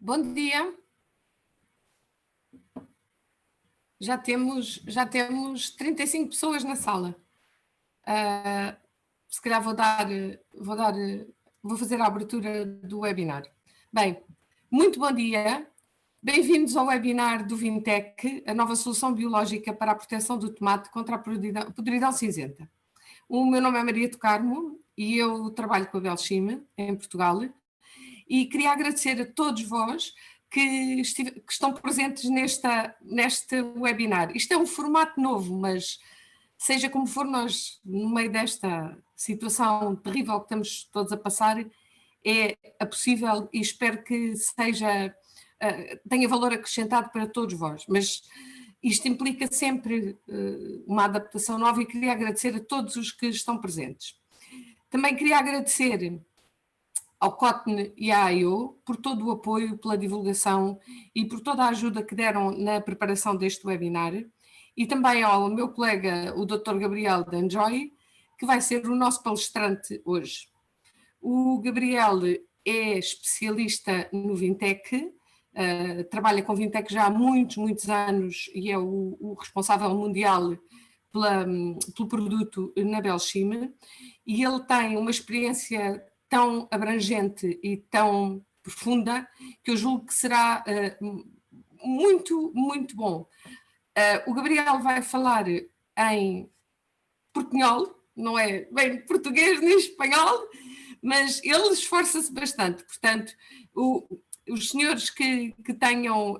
Bom dia. Já temos 35 pessoas na sala. Se calhar vou fazer a abertura do webinar. Bem, muito bom dia. Bem-vindos ao webinar do Vintec, a nova solução biológica para a proteção do tomate contra a podridão cinzenta. O meu nome é Maria do Carmo e eu trabalho com a Belchime, em Portugal, e queria agradecer a todos vós que estão presentes neste webinar. Isto é um formato novo, mas seja como for, nós, no meio desta situação terrível que estamos todos a passar, é possível e espero que tenha valor acrescentado para todos vós. Mas isto implica sempre uma adaptação nova e queria agradecer a todos os que estão presentes. Também queria agradecer ao COTN e à AIO por todo o apoio, pela divulgação e por toda a ajuda que deram na preparação deste webinar, e também ao meu colega, o Dr. Gabriel Danjoy, que vai ser o nosso palestrante hoje. O Gabriel é especialista no Vintec, trabalha com Vintec já há muitos anos e é o responsável mundial pelo produto na Belchime, e ele tem uma experiência tão abrangente e tão profunda que eu julgo que será muito bom. O Gabriel vai falar em portunhol, não é bem português nem espanhol, mas ele esforça-se bastante. Portanto, os senhores que tenham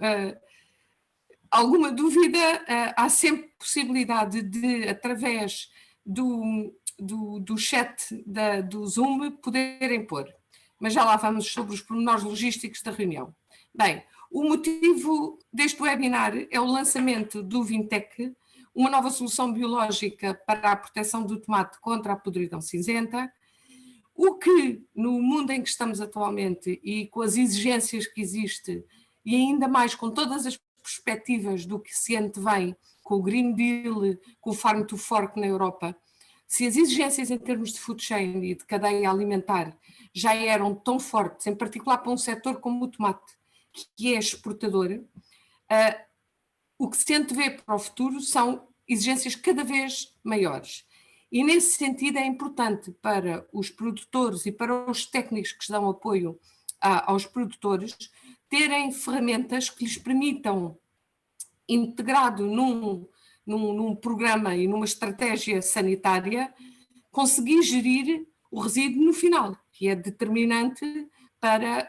alguma dúvida, há sempre possibilidade de, através do chat do Zoom, poderem pôr. Mas já lá vamos sobre os pormenores logísticos da reunião. Bem, o motivo deste webinar é o lançamento do Vintec, uma nova solução biológica para a proteção do tomate contra a podridão cinzenta, o que, no mundo em que estamos atualmente e com as exigências que existe, e ainda mais com todas as perspectivas do que se antevém com o Green Deal, com o Farm to Fork na Europa, se as exigências em termos de food chain e de cadeia alimentar já eram tão fortes, em particular para um setor como o tomate, que é exportador, o que se antevê para o futuro são exigências cada vez maiores. E nesse sentido é importante para os produtores e para os técnicos que dão apoio aos produtores terem ferramentas que lhes permitam, integrado num programa e numa estratégia sanitária, conseguir gerir o resíduo no final, que é determinante para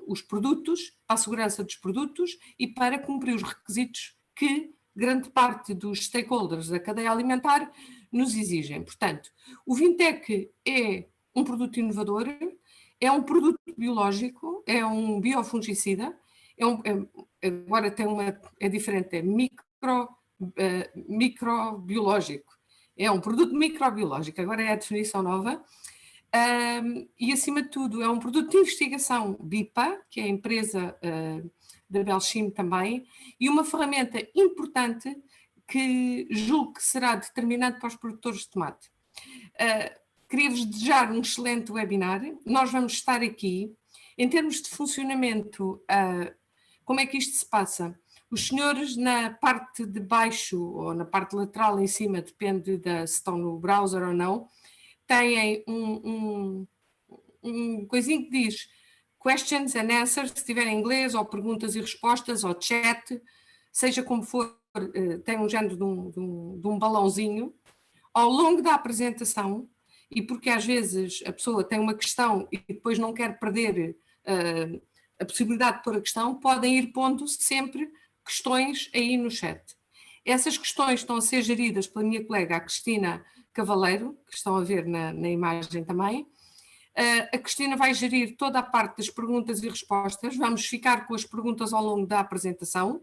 os produtos, para a segurança dos produtos e para cumprir os requisitos que grande parte dos stakeholders da cadeia alimentar nos exigem. Portanto, o Vintec é um produto inovador, é um produto biológico, é um biofungicida, agora é diferente, é microbiológico. É um produto microbiológico, agora é a definição nova. E, acima de tudo, é um produto de investigação BIPA, que é a empresa da Belchime também, e uma ferramenta importante que julgo que será determinante para os produtores de tomate. Queria-vos desejar um excelente webinar. Nós vamos estar aqui. Em termos de funcionamento, como é que isto se passa? Os senhores na parte de baixo ou na parte lateral em cima, depende se estão no browser ou não, têm um coisinho que diz questions and answers, se tiver em inglês, ou perguntas e respostas, ou chat, seja como for, tem um género de um balãozinho. Ao longo da apresentação, e porque às vezes a pessoa tem uma questão e depois não quer perder a possibilidade de pôr a questão, podem ir pondo sempre questões aí no chat. Essas questões estão a ser geridas pela minha colega, a Cristina Cavaleiro, que estão a ver na imagem também. A Cristina vai gerir toda a parte das perguntas e respostas, vamos ficar com as perguntas ao longo da apresentação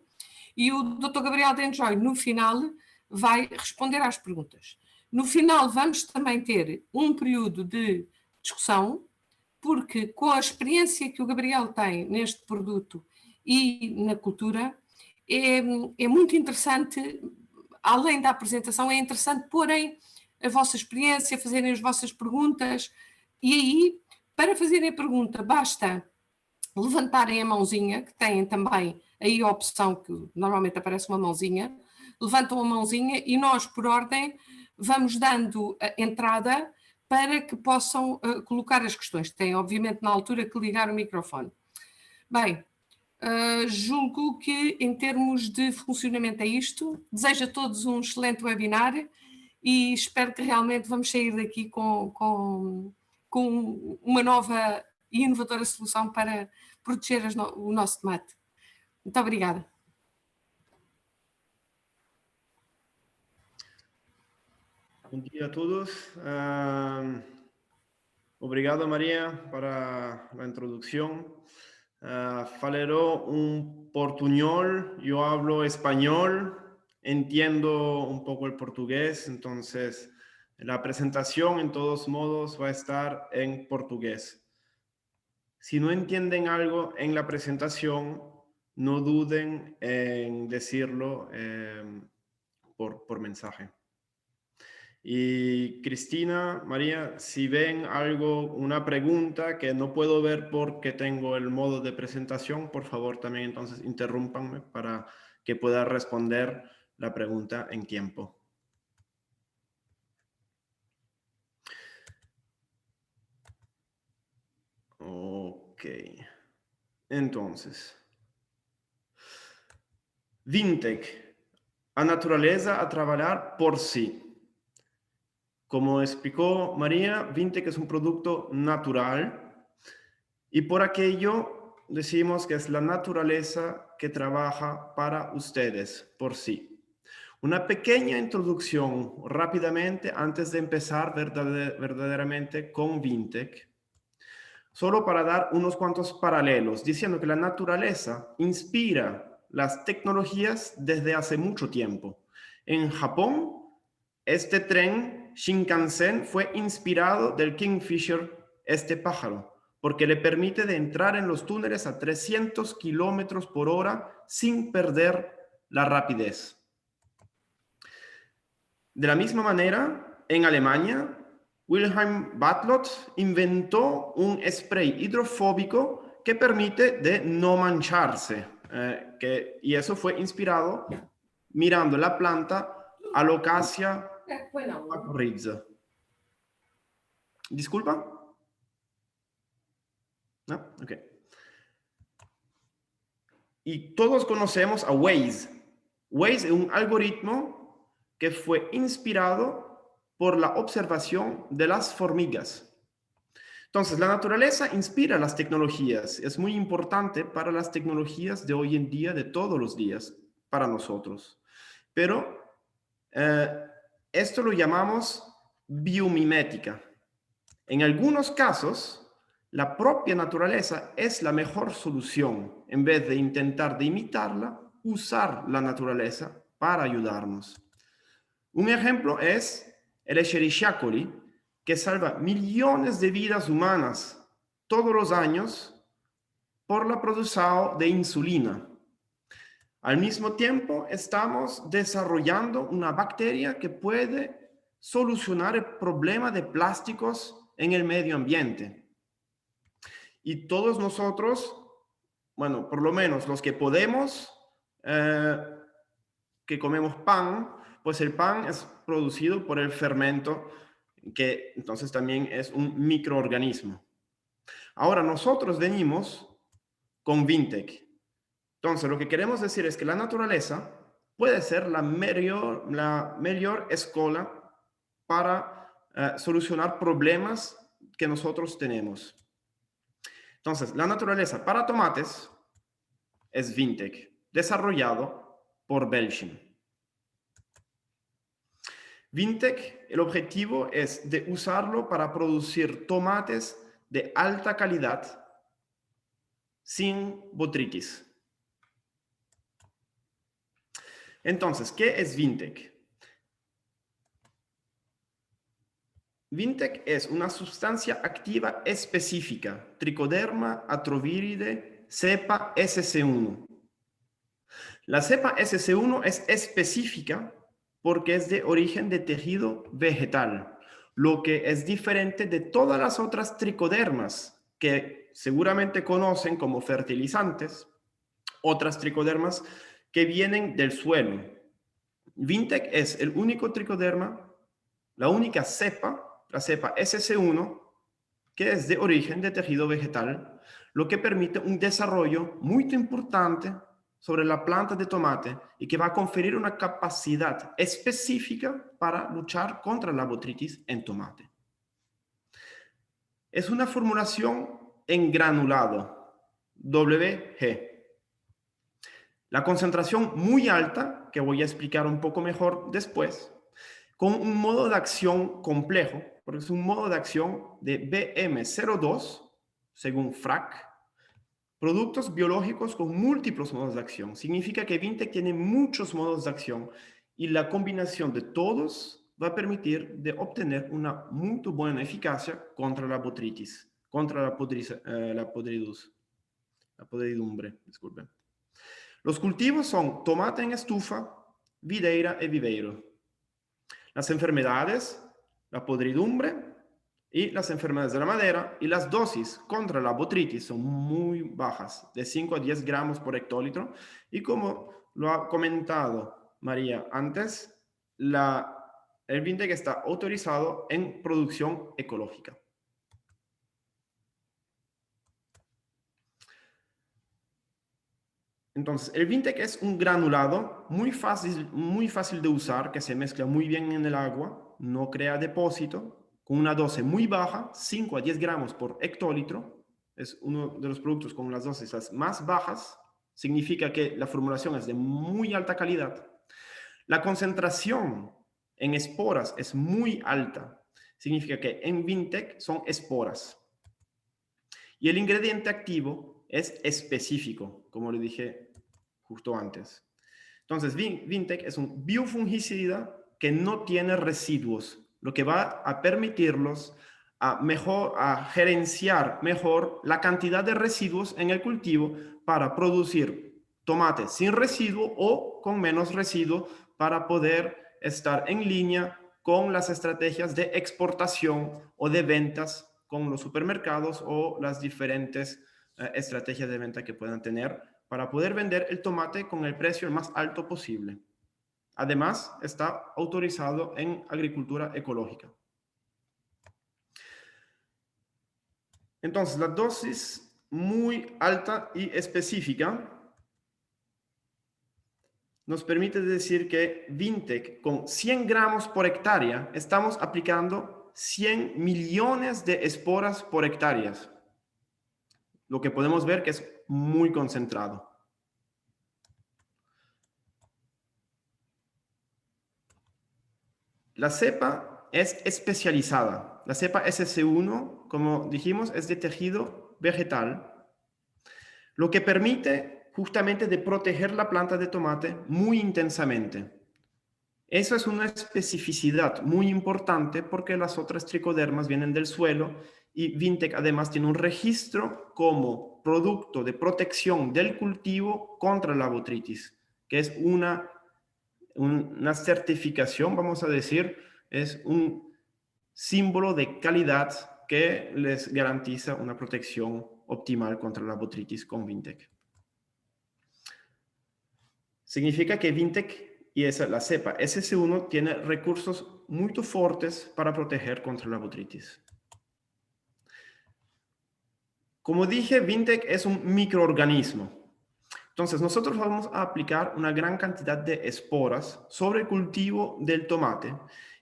e o Dr. Gabriel Danjoy, no final, vai responder às perguntas. No final vamos também ter um período de discussão, porque com a experiência que o Gabriel tem neste produto e na cultura, é muito interessante, além da apresentação, é interessante porem a vossa experiência, fazerem as vossas perguntas, e aí, para fazerem a pergunta, basta levantarem a mãozinha, que têm também aí a opção que normalmente aparece uma mãozinha, levantam a mãozinha e nós, por ordem, vamos dando entrada para que possam colocar as questões. Têm, obviamente, na altura que ligar o microfone. Bem, julgo que em termos de funcionamento é isto. Desejo a todos um excelente webinar e espero que realmente vamos sair daqui com uma nova e inovadora solução para proteger o nosso tomate. Muito obrigada. Bom dia a todos. Obrigado, María, para la introducción. Falaré un portuñol, yo hablo español, entiendo un poco el portugués, entonces la presentación en todos modos va a estar en portugués. Si no entienden algo en la presentación, no duden en decirlo por mensaje. Y Cristina, María, si ven algo, una pregunta que no puedo ver porque tengo el modo de presentación, por favor también entonces interrúmpanme para que pueda responder la pregunta en tiempo. Ok. Entonces, Vintec, a naturaleza a trabajar por sí. Como explicó María, Vintec es un producto natural y por aquello decimos que es la naturaleza que trabaja para ustedes, por sí. Una pequeña introducción rápidamente antes de empezar verdaderamente con Vintec, solo para dar unos cuantos paralelos, diciendo que la naturaleza inspira las tecnologías desde hace mucho tiempo. En Japón, este tren Shinkansen fue inspirado del Kingfisher, este pájaro, porque le permite de entrar en los túneles a 300 kilómetros por hora sin perder la rapidez. De la misma manera, en Alemania, Wilhelm Bartlett inventó un spray hidrofóbico que permite de no mancharse, y eso fue inspirado mirando la planta Alocasia mycorrhiza. ¿Disculpa? ¿No? Ok. Y todos conocemos a Waze. Waze es un algoritmo que fue inspirado por la observación de las hormigas. Entonces, la naturaleza inspira las tecnologías. Es muy importante para las tecnologías de hoy en día, de todos los días, para nosotros. Pero esto lo llamamos biomimética. En algunos casos, la propia naturaleza es la mejor solución. En vez de intentar de imitarla, usar la naturaleza para ayudarnos. Un ejemplo es el Escherichia coli, que salva millones de vidas humanas todos los años por la producción de insulina. Al mismo tiempo, estamos desarrollando una bacteria que puede solucionar el problema de plásticos en el medio ambiente. Y todos nosotros, bueno, por lo menos los que podemos, que comemos pan, pues el pan es producido por el fermento, que entonces también es un microorganismo. Ahora nosotros venimos con Vintec. Entonces lo que queremos decir es que la naturaleza puede ser la mejor escuela para solucionar problemas que nosotros tenemos. Entonces, la naturaleza para tomates es Vintec, desarrollado por Belchim. Vintec, el objetivo es de usarlo para producir tomates de alta calidad sin botrytis. Entonces, ¿qué es Vintec? Vintec es una sustancia activa específica, Trichoderma atroviridae cepa SC1. La cepa SC1 es específica porque es de origen de tejido vegetal, lo que es diferente de todas las otras tricodermas que seguramente conocen como fertilizantes, otras tricodermas que vienen del suelo. Vintec es el único tricoderma, la única cepa, la cepa SC1, que es de origen de tejido vegetal, lo que permite un desarrollo muy importante sobre la planta de tomate y que va a conferir una capacidad específica para luchar contra la botrytis en tomate. Es una formulación en granulado, WG. La concentración muy alta, que voy a explicar un poco mejor después, con un modo de acción complejo, porque es un modo de acción de BM02, según FRAC, productos biológicos con múltiples modos de acción. Significa que Vintec tiene muchos modos de acción y la combinación de todos va a permitir de obtener una muy buena eficacia contra la botrytis, contra la podridumbre, disculpen. Los cultivos son tomate en estufa, videira y viveiro. Las enfermedades, la podridumbre y las enfermedades de la madera y las dosis contra la botrytis son muy bajas, de 5 a 10 gramos por hectolitro. Y como lo ha comentado María antes, el Vintec está autorizado en producción ecológica. Entonces, el Vintec es un granulado muy fácil de usar, que se mezcla muy bien en el agua, no crea depósito, con una dosis muy baja, 5 a 10 gramos por hectolitro. Es uno de los productos con las dosis más bajas. Significa que la formulación es de muy alta calidad. La concentración en esporas es muy alta. Significa que en Vintec son esporas. Y el ingrediente activo es específico, como le dije justo antes. Entonces, Vintec es un biofungicida que no tiene residuos, lo que va a permitirlos a gerenciar mejor la cantidad de residuos en el cultivo para producir tomate sin residuo o con menos residuo para poder estar en línea con las estrategias de exportación o de ventas con los supermercados o las diferentes estrategias de venta que puedan tener para poder vender el tomate con el precio el más alto posible. Además, está autorizado en agricultura ecológica. Entonces, la dosis muy alta y específica nos permite decir que Vintec con 100 gramos por hectárea estamos aplicando 100 millones de esporas por hectárea. Lo que podemos ver que es muy concentrado. La cepa es especializada. La cepa SC1, como dijimos, es de tejido vegetal, lo que permite justamente de proteger la planta de tomate muy intensamente. Eso es una especificidad muy importante porque las otras tricodermas vienen del suelo y Vintec además tiene un registro como producto de protección del cultivo contra la botrytis, que es una certificación, vamos a decir, es un símbolo de calidad que les garantiza una protección optimal contra la botrytis con Vintec. Significa que Vintec y la cepa SC1 tiene recursos muy fuertes para proteger contra la botrytis. Como dije, Vintec es un microorganismo. Entonces, nosotros vamos a aplicar una gran cantidad de esporas sobre el cultivo del tomate.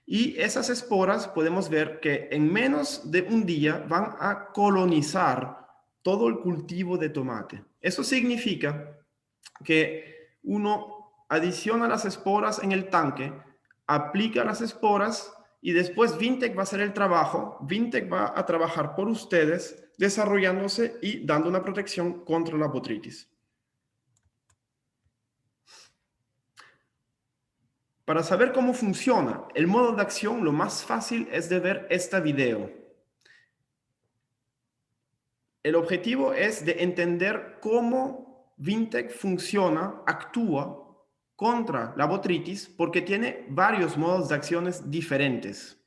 Y esas esporas podemos ver que en menos de un día van a colonizar todo el cultivo de tomate. Eso significa que uno adiciona las esporas en el tanque, aplica las esporas y después Vintec va a hacer el trabajo. Vintec va a trabajar por ustedes, desarrollándose y dando una protección contra la botrytis. Para saber cómo funciona el modo de acción, lo más fácil es de ver este video. El objetivo es de entender cómo Vintec funciona, actúa contra la botrytis, porque tiene varios modos de acciones diferentes.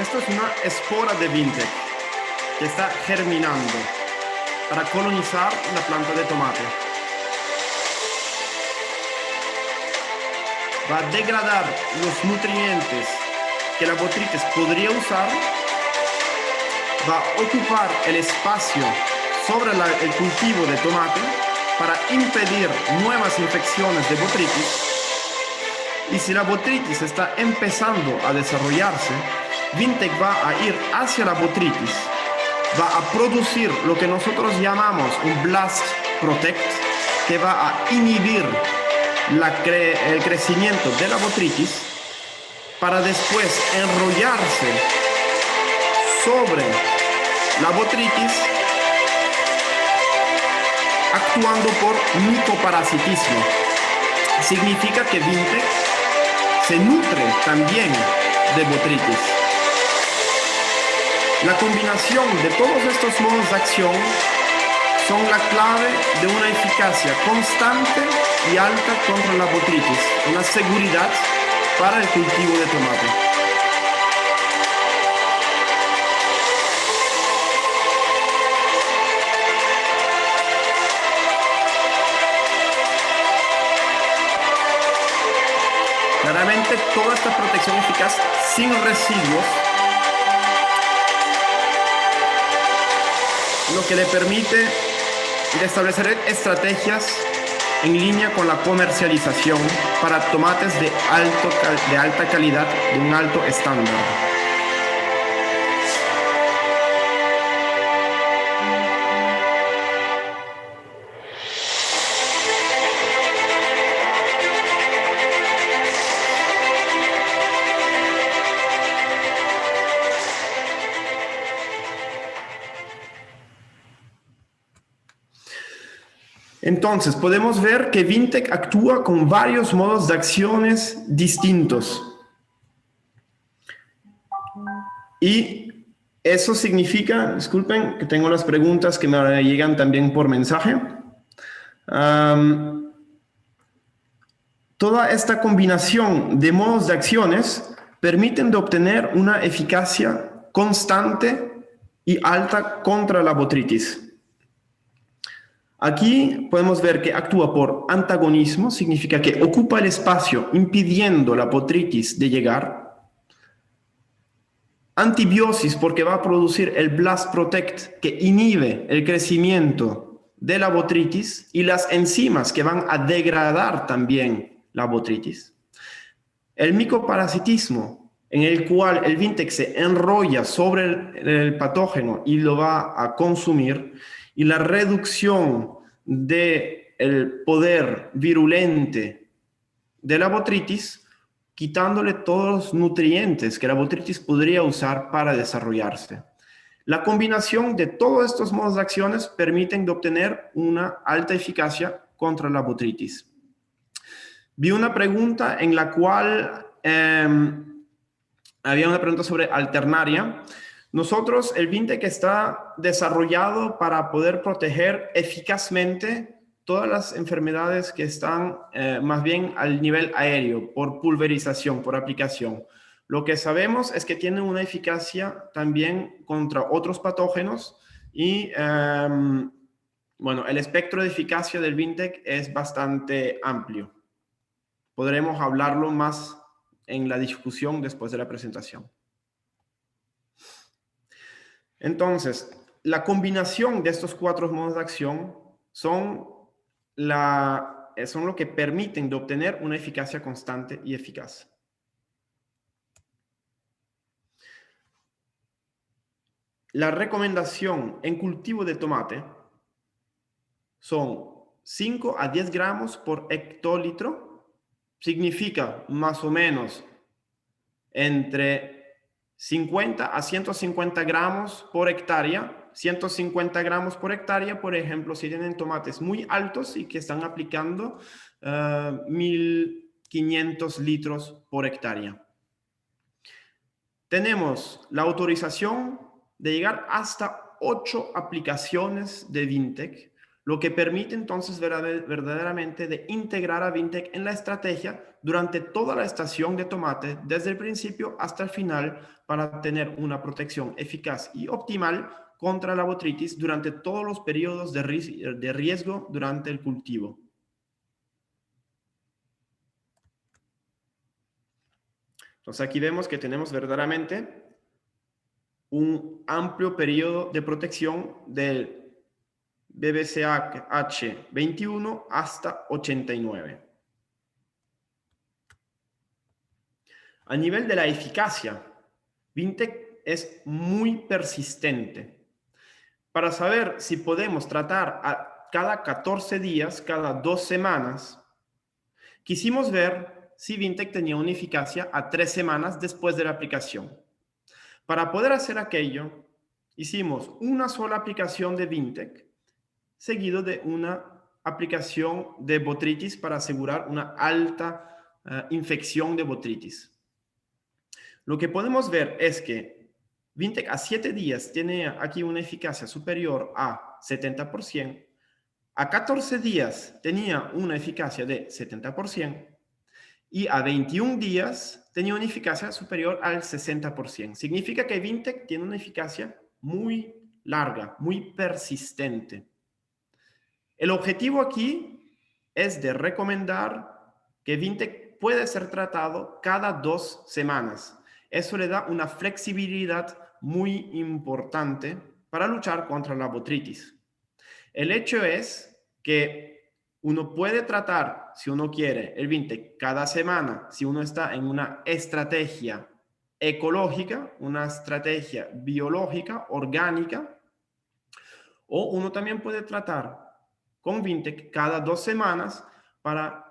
Esto es una espora de Vintec que está germinando para colonizar la planta de tomate. Va a degradar los nutrientes que la botrytis podría usar, va a ocupar el espacio sobre el cultivo de tomate para impedir nuevas infecciones de botrytis. Y si la botrytis está empezando a desarrollarse, Vintec va a ir hacia la botrytis, va a producir lo que nosotros llamamos un blast protect, que va a inhibir el crecimiento de la botrytis para después enrollarse sobre la botrytis, actuando por micoparasitismo. Significa que Vintec se nutre también de botrytis. La combinación de todos estos modos de acción son la clave de una eficacia constante y alta contra la botrytis, una seguridad para el cultivo de tomate. Claramente toda esta protección eficaz sin residuos, lo que le permite establecer estrategias en línea con la comercialización para tomates de alta calidad, de un alto estándar. Entonces, podemos ver que Vintec actúa con varios modos de acciones distintos. Y eso significa, disculpen, que tengo las preguntas que me llegan también por mensaje. Toda esta combinación de modos de acciones permiten de obtener una eficacia constante y alta contra la botrytis. Aquí podemos ver que actúa por antagonismo, significa que ocupa el espacio impidiendo la botrytis de llegar. Antibiosis, porque va a producir el blast protect que inhibe el crecimiento de la botrytis y las enzimas que van a degradar también la botrytis. El micoparasitismo, en el cual el Vintec se enrolla sobre el patógeno y lo va a consumir. Y la reducción del poder virulente de la botrytis, quitándole todos los nutrientes que la botrytis podría usar para desarrollarse. La combinación de todos estos modos de acciones permiten de obtener una alta eficacia contra la botrytis. Vi una pregunta en la cual había una pregunta sobre alternaria. Nosotros, el Vintec está desarrollado para poder proteger eficazmente todas las enfermedades que están más bien al nivel aéreo, por pulverización, por aplicación. Lo que sabemos es que tiene una eficacia también contra otros patógenos y, bueno, el espectro de eficacia del Vintec es bastante amplio. Podremos hablarlo más en la discusión después de la presentación. Entonces, la combinación de estos 4 modos de acción son lo que permiten de obtener una eficacia constante y eficaz. La recomendación en cultivo de tomate son 5 a 10 gramos por hectolitro. Significa más o menos entre 50 a 150 gramos por hectárea. 150 gramos por hectárea, por ejemplo, si tienen tomates muy altos y que están aplicando 1.500 litros por hectárea. Tenemos la autorización de llegar hasta 8 aplicaciones de Vintec, lo que permite entonces verdaderamente de integrar a Vintec en la estrategia durante toda la estación de tomate, desde el principio hasta el final, para tener una protección eficaz y optimal contra la botrytis durante todos los periodos de riesgo durante el cultivo. Entonces aquí vemos que tenemos verdaderamente un amplio periodo de protección del BBCH 21 hasta 89. A nivel de la eficacia, Vintec es muy persistente. Para saber si podemos tratar a cada 14 días, cada 2 semanas, quisimos ver si Vintec tenía una eficacia a 3 semanas después de la aplicación. Para poder hacer aquello, hicimos una sola aplicación de Vintec, seguido de una aplicación de botrytis para asegurar una alta infección de botrytis. Lo que podemos ver es que Vintec a 7 días tiene aquí una eficacia superior a 70%, a 14 días tenía una eficacia de 70%, y a 21 días tenía una eficacia superior al 60%. Significa que Vintec tiene una eficacia muy larga, muy persistente. El objetivo aquí es de recomendar que Vintec puede ser tratado cada 2 semanas. Eso le da una flexibilidad muy importante para luchar contra la botrytis. El hecho es que uno puede tratar, si uno quiere, el Vintec cada semana, si uno está en una estrategia ecológica, una estrategia biológica, orgánica, o uno también puede tratar con Vintec cada 2 semanas para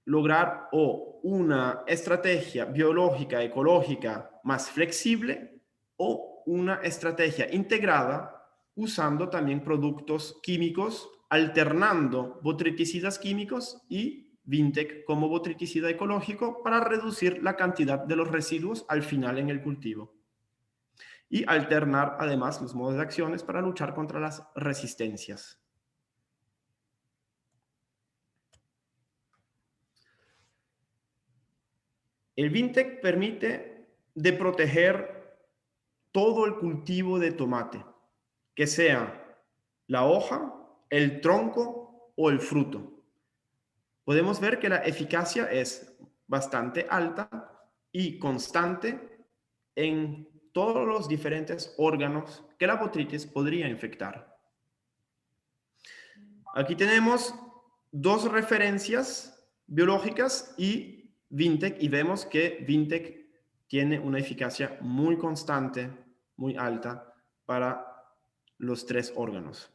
lograr o una estrategia biológica, ecológica más flexible o una estrategia integrada usando también productos químicos, alternando botriticidas químicos y Vintec como botriticida ecológico para reducir la cantidad de los residuos al final en el cultivo. Y alternar además los modos de acciones para luchar contra las resistencias. El Vintec permite de proteger todo el cultivo de tomate, que sea la hoja, el tronco o el fruto. Podemos ver que la eficacia es bastante alta y constante en todos los diferentes órganos que la botrytis podría infectar. Aquí tenemos 2 referencias biológicas y Vintec, y vemos que Vintec tiene una eficacia muy constante, muy alta para los 3 órganos.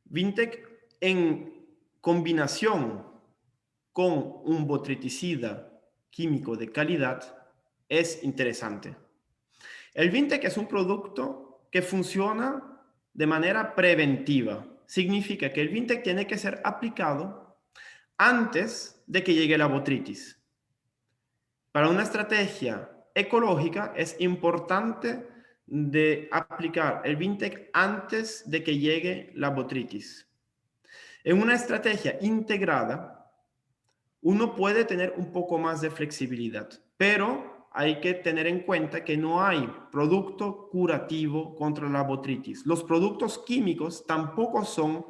Vintec en combinación con un botriticida químico de calidad es interesante. El Vintec es un producto que funciona de manera preventiva. Significa que el Vintec tiene que ser aplicado antes de que llegue la botrytis. Para una estrategia ecológica es importante de aplicar el Vintec antes de que llegue la botrytis. En una estrategia integrada, uno puede tener un poco más de flexibilidad, pero hay que tener en cuenta que no hay producto curativo contra la botrytis. Los productos químicos tampoco son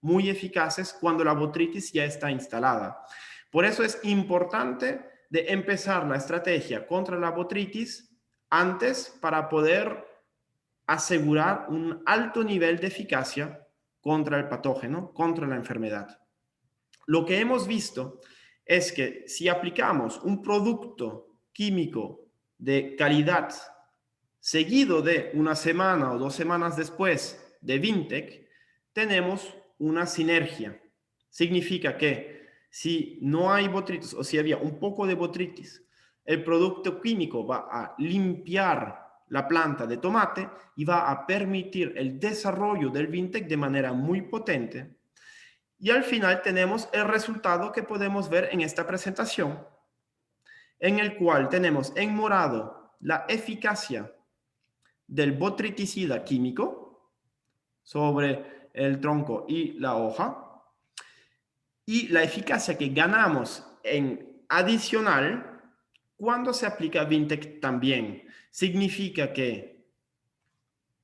muy eficaces cuando la botrytis ya está instalada. Por eso es importante de empezar la estrategia contra la botrytis antes para poder asegurar un alto nivel de eficacia contra el patógeno, contra la enfermedad. Lo que hemos visto es que si aplicamos un producto químico de calidad seguido de una semana o 2 semanas después de Vintec, tenemos una sinergia. Significa que si no hay botrytis o si había un poco de botrytis, el producto químico va a limpiar la planta de tomate y va a permitir el desarrollo del Vintec de manera muy potente. Y al final tenemos el resultado que podemos ver en esta presentación, en el cual tenemos en morado la eficacia del botryticida químico sobre el tronco y la hoja. Y la eficacia que ganamos en adicional cuando se aplica Vintec también. Significa que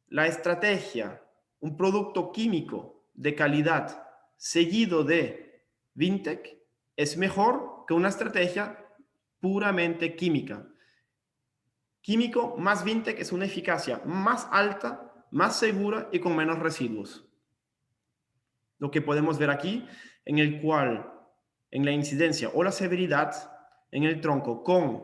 la estrategia, un producto químico de calidad seguido de Vintec, es mejor que una estrategia puramente química. Químico más Vintec es una eficacia más alta, más segura y con menos residuos. Lo que podemos ver aquí, en el cual en la incidencia o la severidad en el tronco con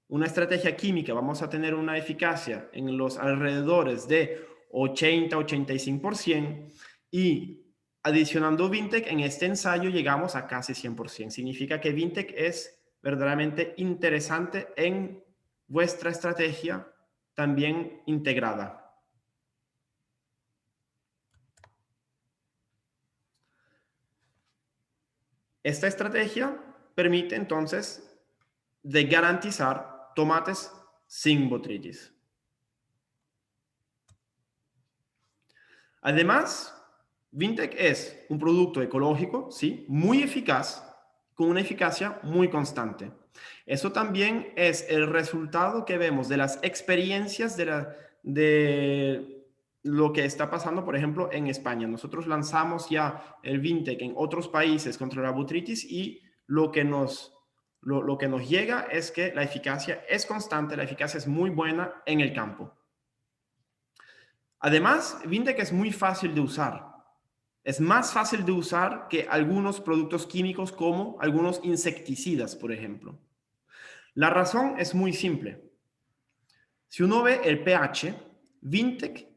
una estrategia química vamos a tener una eficacia en los alrededores de 80-85% y adicionando Vintec en este ensayo llegamos a casi 100%. Significa que Vintec es verdaderamente interesante en vuestra estrategia también integrada. Esta estrategia permite entonces de garantizar tomates sin botrytis. Además, Vintec es un producto ecológico, ¿sí? Muy eficaz, con una eficacia muy constante. Eso también es el resultado que vemos de las experiencias de lo que está pasando, por ejemplo, en España. Nosotros lanzamos ya el Vintec en otros países contra la botrytis y lo que nos llega es que la eficacia es constante, la eficacia es muy buena en el campo. Además, Vintec es muy fácil de usar. Es más fácil de usar que algunos productos químicos como algunos insecticidas, por ejemplo. La razón es muy simple. Si uno ve el pH, Vintec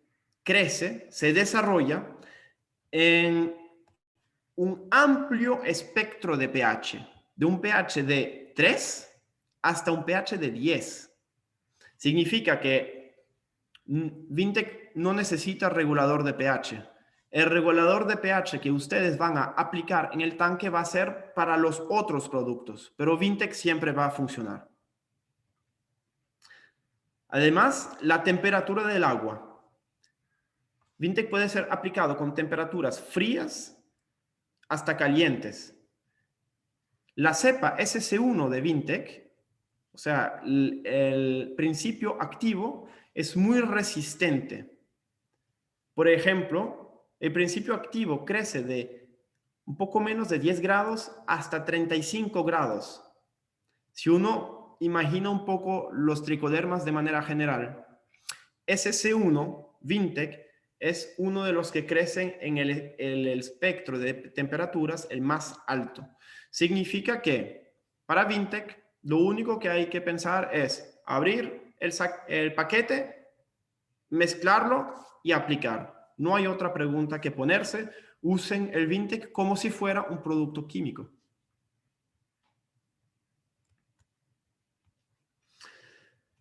crece, se desarrolla en un amplio espectro de pH, de un pH de 3 hasta un pH de 10. Significa que Vintec no necesita regulador de pH. El regulador de pH que ustedes van a aplicar en el tanque va a ser para los otros productos, pero Vintec siempre va a funcionar. Además, la temperatura del agua. Vintec puede ser aplicado con temperaturas frías hasta calientes. La cepa SC1 de Vintec, o sea, el principio activo es muy resistente. Por ejemplo, el principio activo crece de un poco menos de 10 grados hasta 35 grados. Si uno imagina un poco los tricodermas de manera general, SC1, Vintec, es uno de los que crecen en el espectro de temperaturas el más alto. Significa que para Vintec lo único que hay que pensar es abrir el paquete, mezclarlo y aplicar. No hay otra pregunta que ponerse. Usen el Vintec como si fuera un producto químico.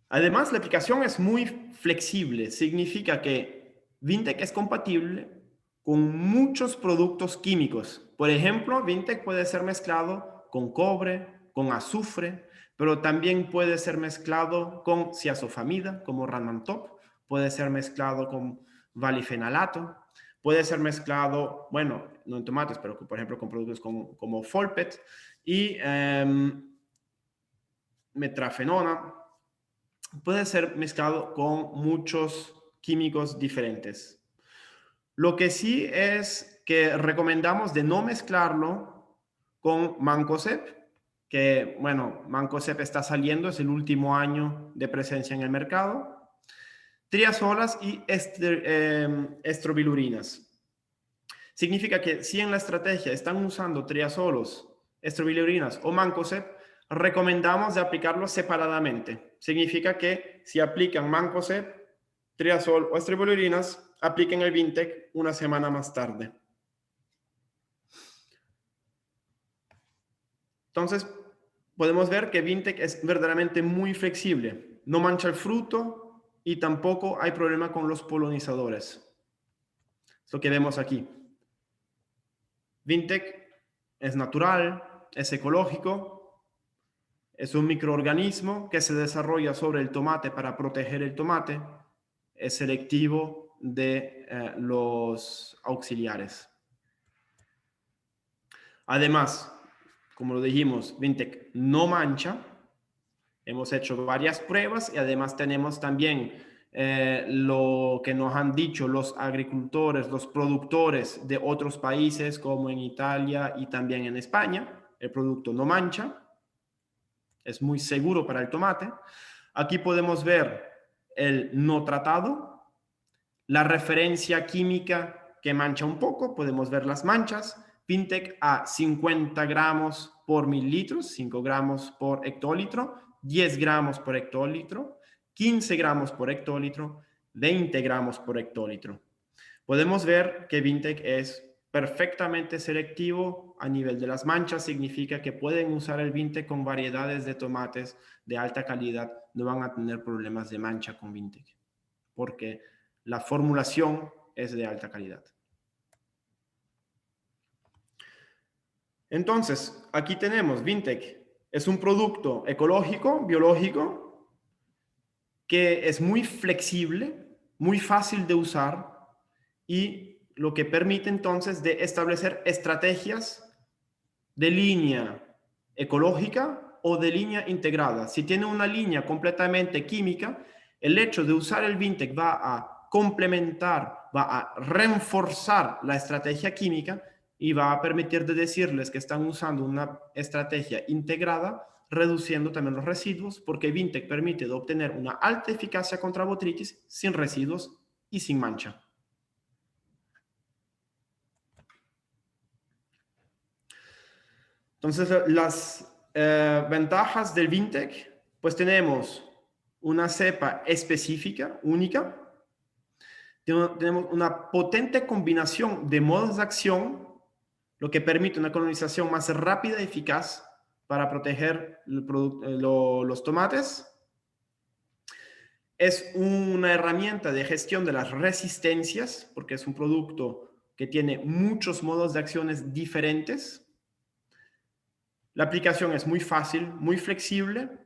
Además, la aplicación es muy flexible. Significa que Vintec es compatible con muchos productos químicos. Por ejemplo, Vintec puede ser mezclado con cobre, con azufre, pero también puede ser mezclado con ciazofamida, como Randantop, puede ser mezclado con valifenalato, puede ser mezclado, bueno, no en tomates, pero por ejemplo con productos como Folpet y metrafenona. Puede ser mezclado con muchos químicos diferentes. Lo que sí es que recomendamos de no mezclarlo con Mancozeb, que, bueno, Mancozeb está saliendo, es el último año de presencia en el mercado, triazolas y estrobilurinas. Significa que si en la estrategia están usando triazolos, estrobilurinas o Mancozeb, recomendamos de aplicarlos separadamente. Significa que si aplican Mancozeb, triazol o estrobilurinas, apliquen el Vintec una semana más tarde. Entonces, podemos ver que Vintec es verdaderamente muy flexible. No mancha el fruto y tampoco hay problema con los polinizadores. Es lo que vemos aquí. Vintec es natural, es ecológico, es un microorganismo que se desarrolla sobre el tomate para proteger el tomate. es selectivo de los auxiliares. Además, como lo dijimos, Vintec no mancha. Hemos hecho varias pruebas y además tenemos también lo que nos han dicho los agricultores, los productores de otros países como en Italia y también en España. El producto no mancha, es muy seguro para el tomate. Aquí podemos ver el no tratado, la referencia química que mancha un poco, podemos ver las manchas. Vintec a 50 gramos por mililitros, 5 gramos por hectolitro, 10 gramos por hectolitro, 15 gramos por hectolitro, 20 gramos por hectolitro. Podemos ver que Vintec es perfectamente selectivo a nivel de las manchas, significa que pueden usar el Vintec con variedades de tomates de alta calidad, no van a tener problemas de mancha con Vintec, porque la formulación es de alta calidad. Entonces, aquí tenemos Vintec. Es un producto ecológico, biológico, que es muy flexible, muy fácil de usar y lo que permite entonces de establecer estrategias de línea ecológica o de línea integrada. Si tiene una línea completamente química, el hecho de usar el Vintec va a complementar, va a reforzar la estrategia química y va a permitir de decirles que están usando una estrategia integrada, reduciendo también los residuos, porque Vintec permite de obtener una alta eficacia contra botrytis sin residuos y sin mancha. Entonces, las ventajas del Vintec, pues tenemos una cepa específica, única. Tenemos una potente combinación de modos de acción, lo que permite una colonización más rápida y eficaz para proteger los tomates. Es una herramienta de gestión de las resistencias, porque es un producto que tiene muchos modos de acciones diferentes. La aplicación es muy fácil, muy flexible.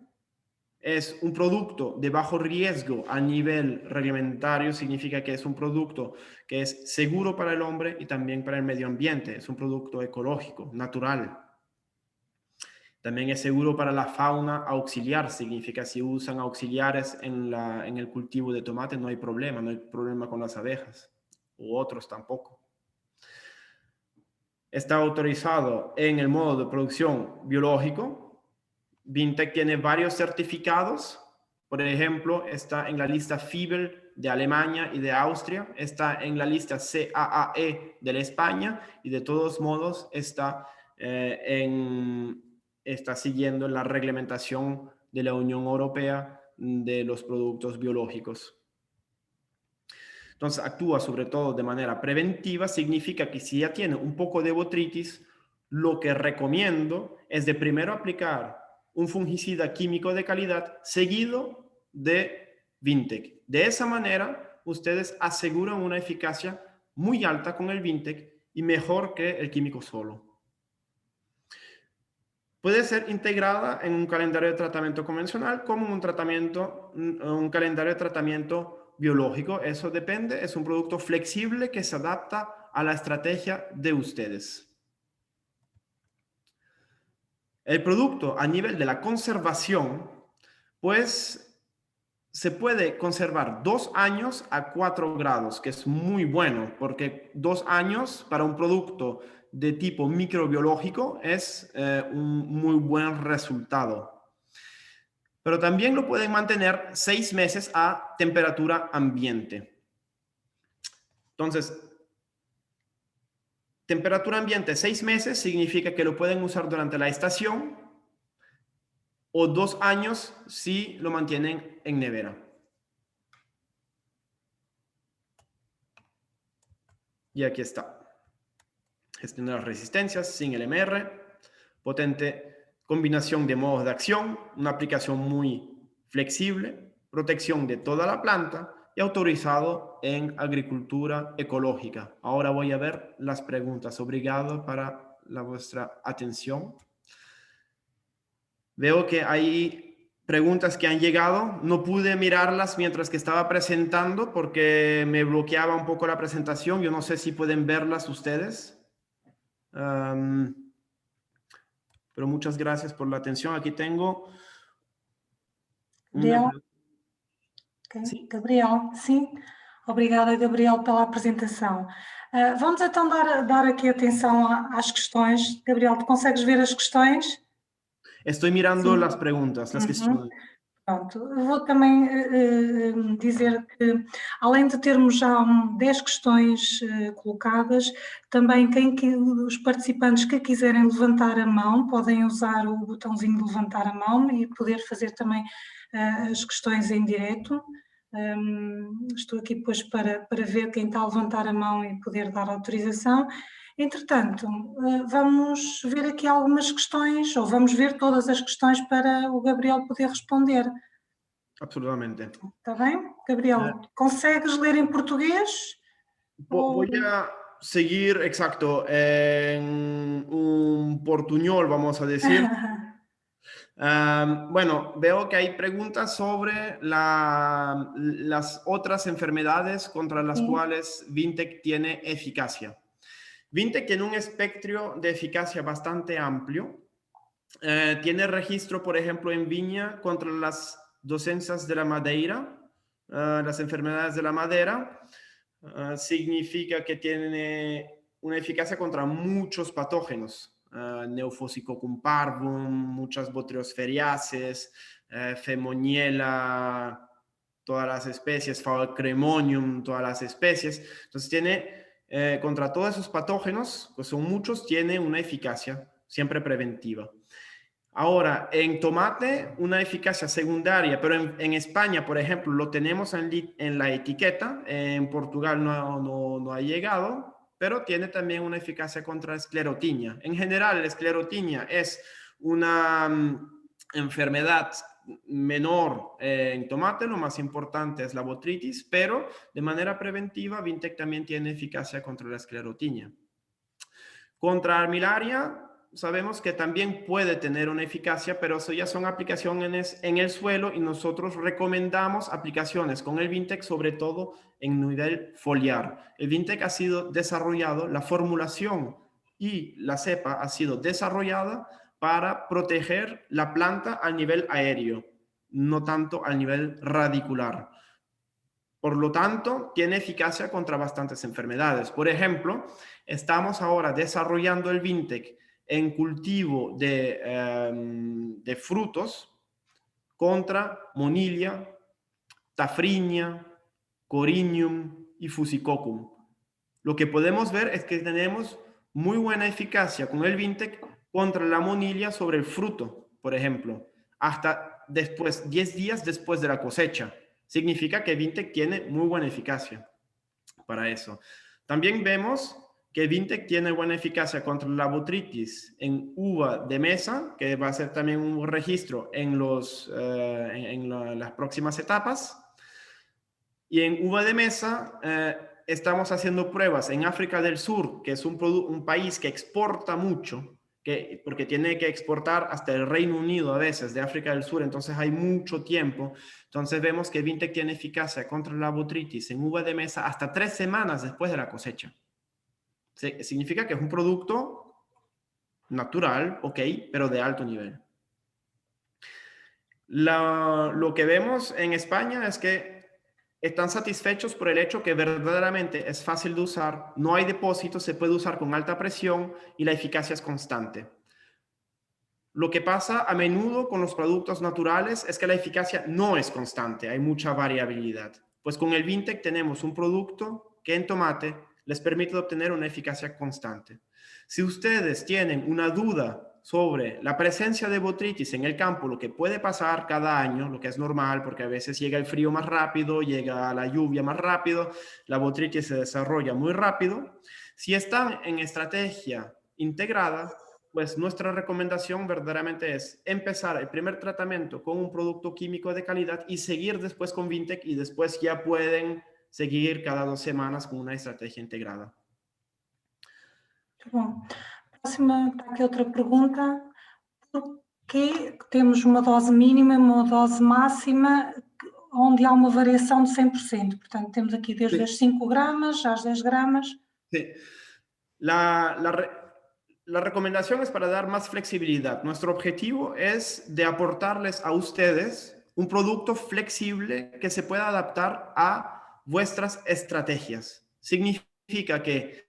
Es un producto de bajo riesgo a nivel reglamentario, significa que es un producto que es seguro para el hombre y también para el medio ambiente. Es un producto ecológico, natural. También es seguro para la fauna auxiliar, significa si usan auxiliares en el cultivo de tomate no hay problema con las abejas, u otros tampoco. Está autorizado en el modo de producción biológico. Vintec tiene varios certificados. Por ejemplo, está en la lista FIBEL de Alemania y de Austria, está en la lista CAAE de España y de todos modos está siguiendo la reglamentación de la Unión Europea de los productos biológicos. Entonces actúa sobre todo de manera preventiva, significa que si ya tiene un poco de botrytis, lo que recomiendo es de primero aplicar un fungicida químico de calidad seguido de Vintec. De esa manera, ustedes aseguran una eficacia muy alta con el Vintec y mejor que el químico solo. Puede ser integrada en un calendario de tratamiento convencional como un calendario de tratamiento biológico. Eso depende, es un producto flexible que se adapta a la estrategia de ustedes. El producto a nivel de la conservación, pues se puede conservar 2 años a 4 grados, que es muy bueno, porque 2 años para un producto de tipo microbiológico es un muy buen resultado. Pero también lo pueden mantener 6 meses a temperatura ambiente. Entonces, temperatura ambiente 6 meses significa que lo pueden usar durante la estación o 2 años si lo mantienen en nevera. Y aquí está. Gestión de las resistencias sin LMR, potente combinación de modos de acción, una aplicación muy flexible, protección de toda la planta y autorizado en agricultura ecológica. Ahora voy a ver las preguntas. Obrigado para vuestra atención. Veo que hay preguntas que han llegado. No pude mirarlas mientras que estaba presentando porque me bloqueaba un poco la presentación. Yo no sé si pueden verlas ustedes. Pero muchas gracias por la atención. Aquí tengo una... Gabriel? Okay. Sim. Gabriel, sim. Obrigada, Gabriel, pela apresentação. Vamos então dar aqui atenção às questões. Gabriel, tu consegues ver as questões? Estoy mirando Sim. las preguntas, las cuestiones. Pronto, eu vou também dizer que, além de termos já 10 questões colocadas, também os participantes que quiserem levantar a mão podem usar o botãozinho de levantar a mão e poder fazer também as questões em direto. Estou aqui depois para ver quem está a levantar a mão e poder dar autorização. Entretanto, vamos ver aqui algumas questões, ou vamos ver todas as questões para o Gabriel poder responder. Absolutamente. Está bem? Gabriel, consegues ler em português? Voy a seguir, exacto, en un portuñol, vamos a decir. Bueno, veo que hay preguntas sobre las otras enfermedades contra las Sí. cuales Vintec tiene eficacia. Vintec tiene un espectro de eficacia bastante amplio. Tiene registro, por ejemplo, en viña contra las docencias de la madeira, las enfermedades de la madera. Significa que tiene una eficacia contra muchos patógenos. Neufosicoccum parvum, muchas botryosferiaces, Femoniella, todas las especies, Phaeocremonium, todas las especies. Entonces tiene, contra todos esos patógenos, que son muchos, tiene una eficacia siempre preventiva. Ahora, en tomate, una eficacia secundaria, pero en España, por ejemplo, lo tenemos en la etiqueta. En Portugal no ha llegado, pero tiene también una eficacia contra esclerotinia. En general, la esclerotinia es una enfermedad menor en tomate. Lo más importante es la botrytis, pero de manera preventiva, Vintec también tiene eficacia contra la esclerotinia. Contra armilaria, sabemos que también puede tener una eficacia, pero eso ya son aplicaciones en el suelo y nosotros recomendamos aplicaciones con el Vintec, sobre todo en nivel foliar. El Vintec ha sido desarrollado, la formulación y la cepa ha sido desarrollada para proteger la planta a nivel aéreo, no tanto al nivel radicular. Por lo tanto, tiene eficacia contra bastantes enfermedades. Por ejemplo, estamos ahora desarrollando el Vintec en cultivo de frutos contra monilla, tafrinia, corinium y fusicoccum. Lo que podemos ver es que tenemos muy buena eficacia con el Vintec contra la monilla sobre el fruto, por ejemplo, hasta 10 días después de la cosecha. Significa que Vintec tiene muy buena eficacia para eso. También vemos que Vintec tiene buena eficacia contra la botrytis en uva de mesa, que va a ser también un registro en las próximas etapas. Y en uva de mesa estamos haciendo pruebas en África del Sur, que es un país que exporta mucho, porque tiene que exportar hasta el Reino Unido a veces de África del Sur, entonces hay mucho tiempo. Entonces vemos que Vintec tiene eficacia contra la botrytis en uva de mesa hasta 3 semanas después de la cosecha. Significa que es un producto natural, ok, pero de alto nivel. Lo que vemos en España es que están satisfechos por el hecho que verdaderamente es fácil de usar, no hay depósitos, se puede usar con alta presión y la eficacia es constante. Lo que pasa a menudo con los productos naturales es que la eficacia no es constante, hay mucha variabilidad. Pues con el Vintec tenemos un producto que en tomate les permite obtener una eficacia constante. Si ustedes tienen una duda sobre la presencia de botrytis en el campo, lo que puede pasar cada año, lo que es normal, porque a veces llega el frío más rápido, llega la lluvia más rápido, la botrytis se desarrolla muy rápido. Si están en estrategia integrada, pues nuestra recomendación verdaderamente es empezar el primer tratamiento con un producto químico de calidad y seguir después con Vintec, y después ya pueden seguir cada 2 semanas con una estrategia integrada. Muito bom. Próxima, está aqui outra pergunta. que temos uma dose mínima e uma dose máxima onde há uma variação de 100%. Portanto, temos aqui desde as 5 gramas às 10 gramas. Sí. La recomendación es para dar más flexibilidad. Nuestro objetivo es de aportarles a ustedes un producto flexible que se pueda adaptar a vuestras estrategias. Significa que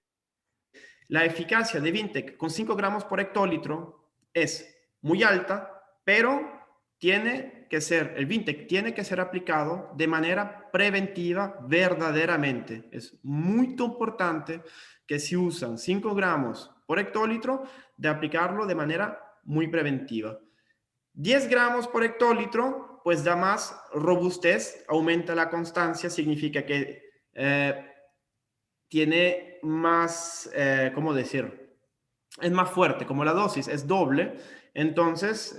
la eficacia de Vintec con 5 gramos por hectolitro es muy alta, pero el Vintec tiene que ser aplicado de manera preventiva verdaderamente. Es muy importante que si usan 5 gramos por hectolitro, de aplicarlo de manera muy preventiva. 10 gramos por hectolitro, pues da más robustez, aumenta la constancia, significa que tiene más, ¿cómo decir? Es más fuerte, como la dosis es doble, entonces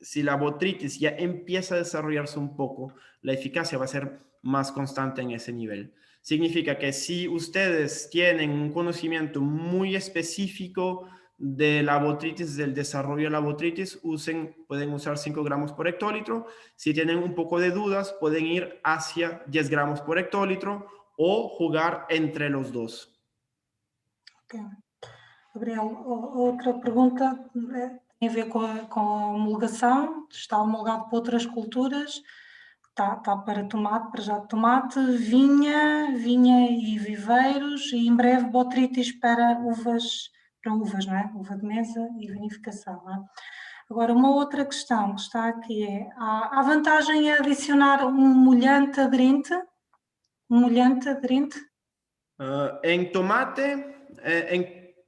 si la botrytis ya empieza a desarrollarse un poco, la eficacia va a ser más constante en ese nivel. Significa que si ustedes tienen un conocimiento muy específico de la botrytis, del desarrollo de la botrytis, pueden usar 5 gramos por hectolitro. Si tienen un poco de dudas, pueden ir hacia 10 gramos por hectolitro o jugar entre los dos. Ok. Gabriel, outra pergunta tem a ver com a homologação. Está homologado para outras culturas, está para tomate, para já de tomate, vinha e viveiros, e em breve botrytis para uvas, não é? Uva de mesa e vinificação, não é? Agora, uma outra questão que está aqui é, há vantagem em adicionar um molhante aderente? En tomate,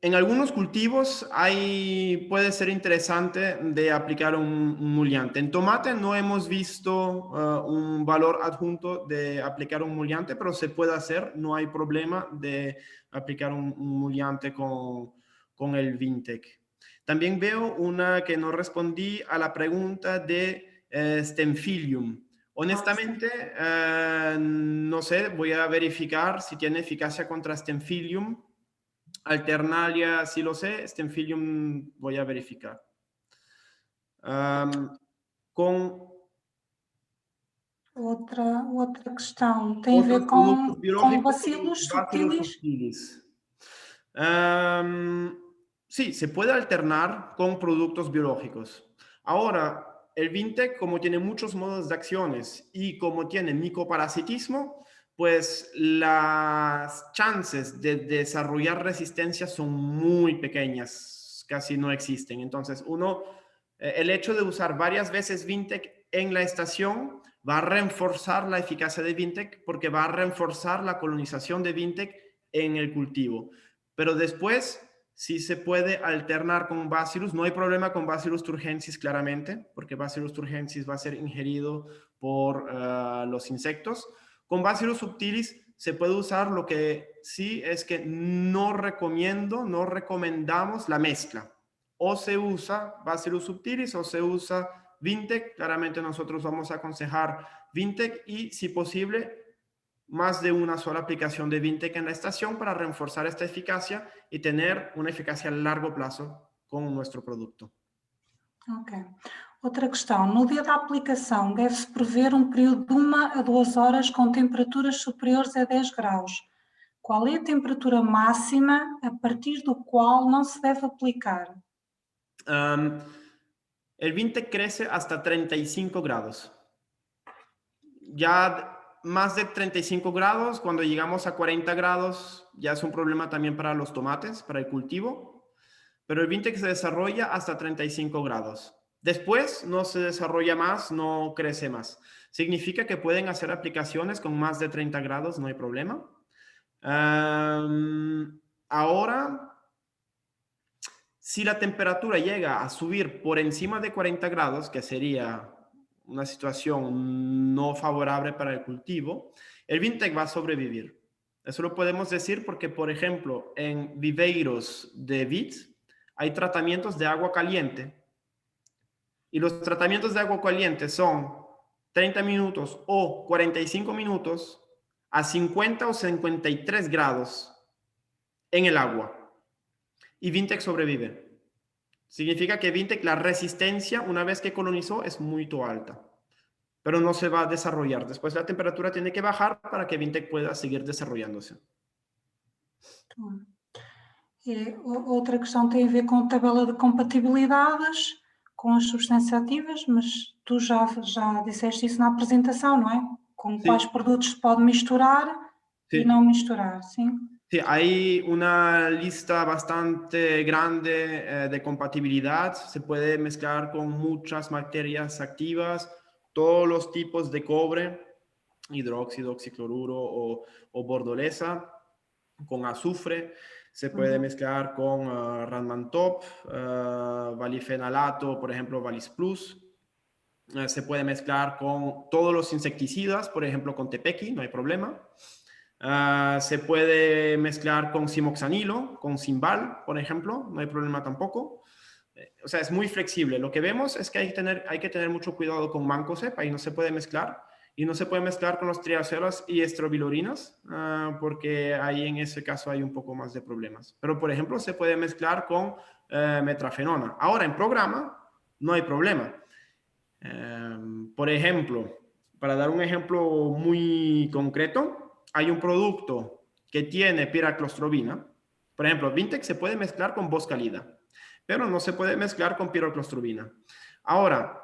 en algunos cultivos puede ser interesante de aplicar un moliante. En tomate no hemos visto un valor adjunto de aplicar un moliante, pero se puede hacer, no hay problema de aplicar un moliante con el Vintec. También veo una que no respondí a la pregunta de Stemphylium. Honestamente, no sé, voy a verificar si tiene eficacia contra Stemphylium. Alternalia, sí lo sé. Stemphylium voy a verificar. Outra questão tem a ver com bacilos subtilis. Sí, se puede alternar con productos biológicos. Ahora, el Vintec, como tiene muchos modos de acciones y como tiene micoparasitismo, pues las chances de desarrollar resistencia son muy pequeñas, casi no existen. Entonces, el hecho de usar varias veces Vintec en la estación va a reforzar la eficacia de Vintec porque va a reforzar la colonización de Vintec en el cultivo. Pero después, sí se puede alternar con Bacillus. No hay problema con Bacillus turgensis, claramente, porque Bacillus turgensis va a ser ingerido por los insectos. Con Bacillus subtilis se puede usar. Lo que sí es que no recomendamos la mezcla. O se usa Bacillus subtilis o se usa Vintec. Claramente nosotros vamos a aconsejar Vintec y, si posible, más de una sola aplicación de Vintec en la estación para reforzar esta eficacia y tener una eficacia a largo plazo con nuestro producto. Ok. Outra questão. No dia da aplicação, deve-se prever um período de 1 a 2 horas com temperaturas superiores a 10 graus. Qual é a temperatura máxima a partir do qual não se deve aplicar? El Vintec crece hasta 35 grados. Ya más de 35 grados, cuando llegamos a 40 grados, ya es un problema también para los tomates, para el cultivo. Pero el Vintec se desarrolla hasta 35 grados. Después no se desarrolla más, no crece más. Significa que pueden hacer aplicaciones con más de 30 grados, no hay problema. Ahora, si la temperatura llega a subir por encima de 40 grados, que sería una situación no favorable para el cultivo, el Vintec va a sobrevivir. Eso lo podemos decir porque, por ejemplo, en viveiros de vid hay tratamientos de agua caliente. Y los tratamientos de agua caliente son 30 minutos o 45 minutos a 50 o 53 grados en el agua. Y Vintec sobrevive. Significa que Vintec, la resistencia, una vez que colonizó, es muy alta, pero no se va a desarrollar. Después la temperatura tiene que bajar para que Vintec pueda seguir desarrollándose. Outra questão tem a ver com a tabela de compatibilidades com as substâncias ativas, mas tu já disseste isso na apresentação, não é? Com quais produtos se pode misturar y no misturar, ¿sí? Sí, hay una lista bastante grande de compatibilidad. Se puede mezclar con muchas materias activas, todos los tipos de cobre, hidróxido, oxicloruro o bordolesa, con azufre. Se puede mezclar con Randman-Top, valifenalato, por ejemplo, Valis Plus. Se puede mezclar con todos los insecticidas, por ejemplo, con Tepequi, no hay problema. Se puede mezclar con simoxanilo, con Simbal, por ejemplo, no hay problema tampoco. O sea, es muy flexible. Lo que vemos es que hay que tener mucho cuidado con Mancozeb, ahí no se puede mezclar. Y no se puede mezclar con los triacelas y estrobilurinas, porque ahí en ese caso hay un poco más de problemas. Pero, por ejemplo, se puede mezclar con metrafenona. Ahora, en programa, no hay problema. Por ejemplo, para dar un ejemplo muy concreto, hay un producto que tiene piraclostrobina. Por ejemplo, Vintec se puede mezclar con Boscalida, pero no se puede mezclar con piraclostrobina. Ahora,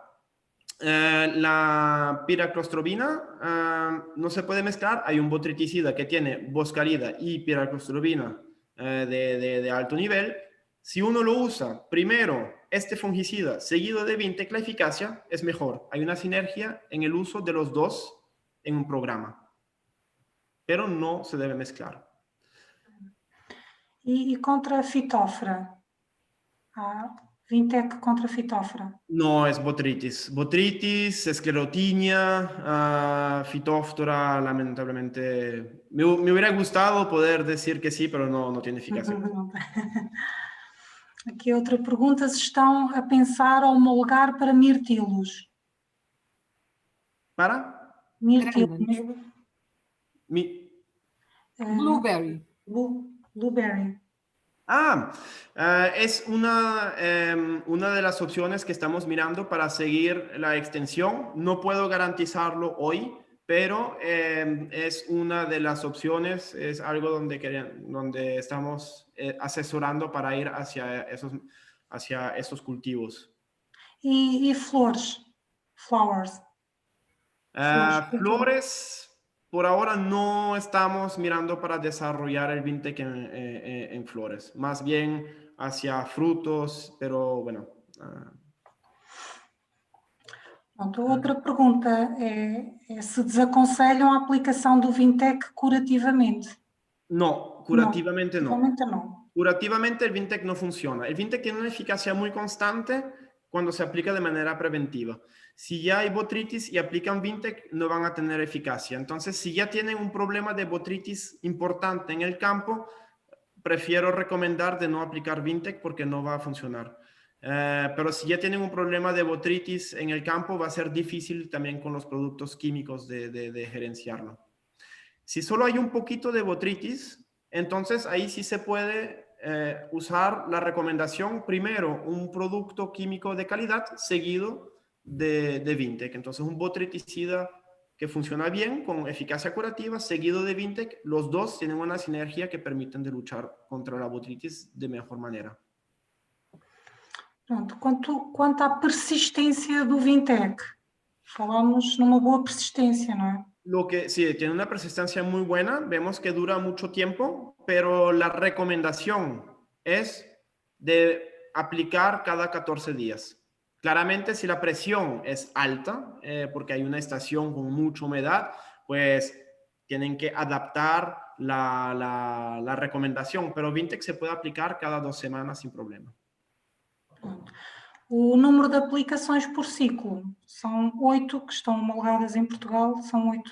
la piraclostrobina no se puede mezclar. Hay un botriticida que tiene Boscalida y piraclostrobina de alto nivel. Si uno lo usa primero este fungicida seguido de Vintec, la eficacia es mejor. Hay una sinergia en el uso de los dos en un programa, pero no se debe mezclar. ¿Y contra fitófora? Vintec contra fitófora. No, es botritis. Botritis, esclerotinia, fitóftora, lamentablemente. Me hubiera gustado poder decir que sí, pero no tiene eficacia. Aqui outra pergunta, se estão a pensar homologar para mirtilos. ¿Para? Mirtilos. Blueberry. Blueberry. Es una de las opciones que estamos mirando para seguir la extensión. No puedo garantizarlo hoy, pero es una de las opciones, es algo donde estamos asesorando para ir hacia esos cultivos. ¿Y flores? Flowers. Flores, por ahora no estamos mirando para desarrollar el Vintec en flores, más bien hacia frutos, pero bueno. Outra pergunta é se desaconselham a aplicação do Vintec curativamente. No, curativamente no. No. Curativamente el Vintec no funciona. El Vintec tiene una eficacia muy constante cuando se aplica de manera preventiva. Si ya hay botritis y aplican Vintec, no van a tener eficacia. Entonces, si ya tienen un problema de botritis importante en el campo, prefiero recomendar de no aplicar Vintec porque no va a funcionar. Pero si ya tienen un problema de botritis en el campo, va a ser difícil también con los productos químicos de gerenciarlo. Si solo hay un poquito de botritis, entonces ahí sí se puede usar la recomendación, primero un producto químico de calidad seguido de Vintec. Entonces un botriticida que funciona bien con eficacia curativa seguido de Vintec, los dos tienen una sinergia que permiten de luchar contra la botritis de mejor manera. Pronto, quanto à persistência do Vintec, falamos numa boa persistência, não é? Lo que sí, tiene una persistencia muy buena, vemos que dura mucho tiempo, pero la recomendación es de aplicar cada 14 días. Claramente, si la presión es alta, porque hay una estación con mucha humedad, pues tienen que adaptar la recomendación, pero Vintec se puede aplicar cada 2 semanas sin problema. O número de aplicações por ciclo, são 8 que estão homologadas em Portugal, são 8.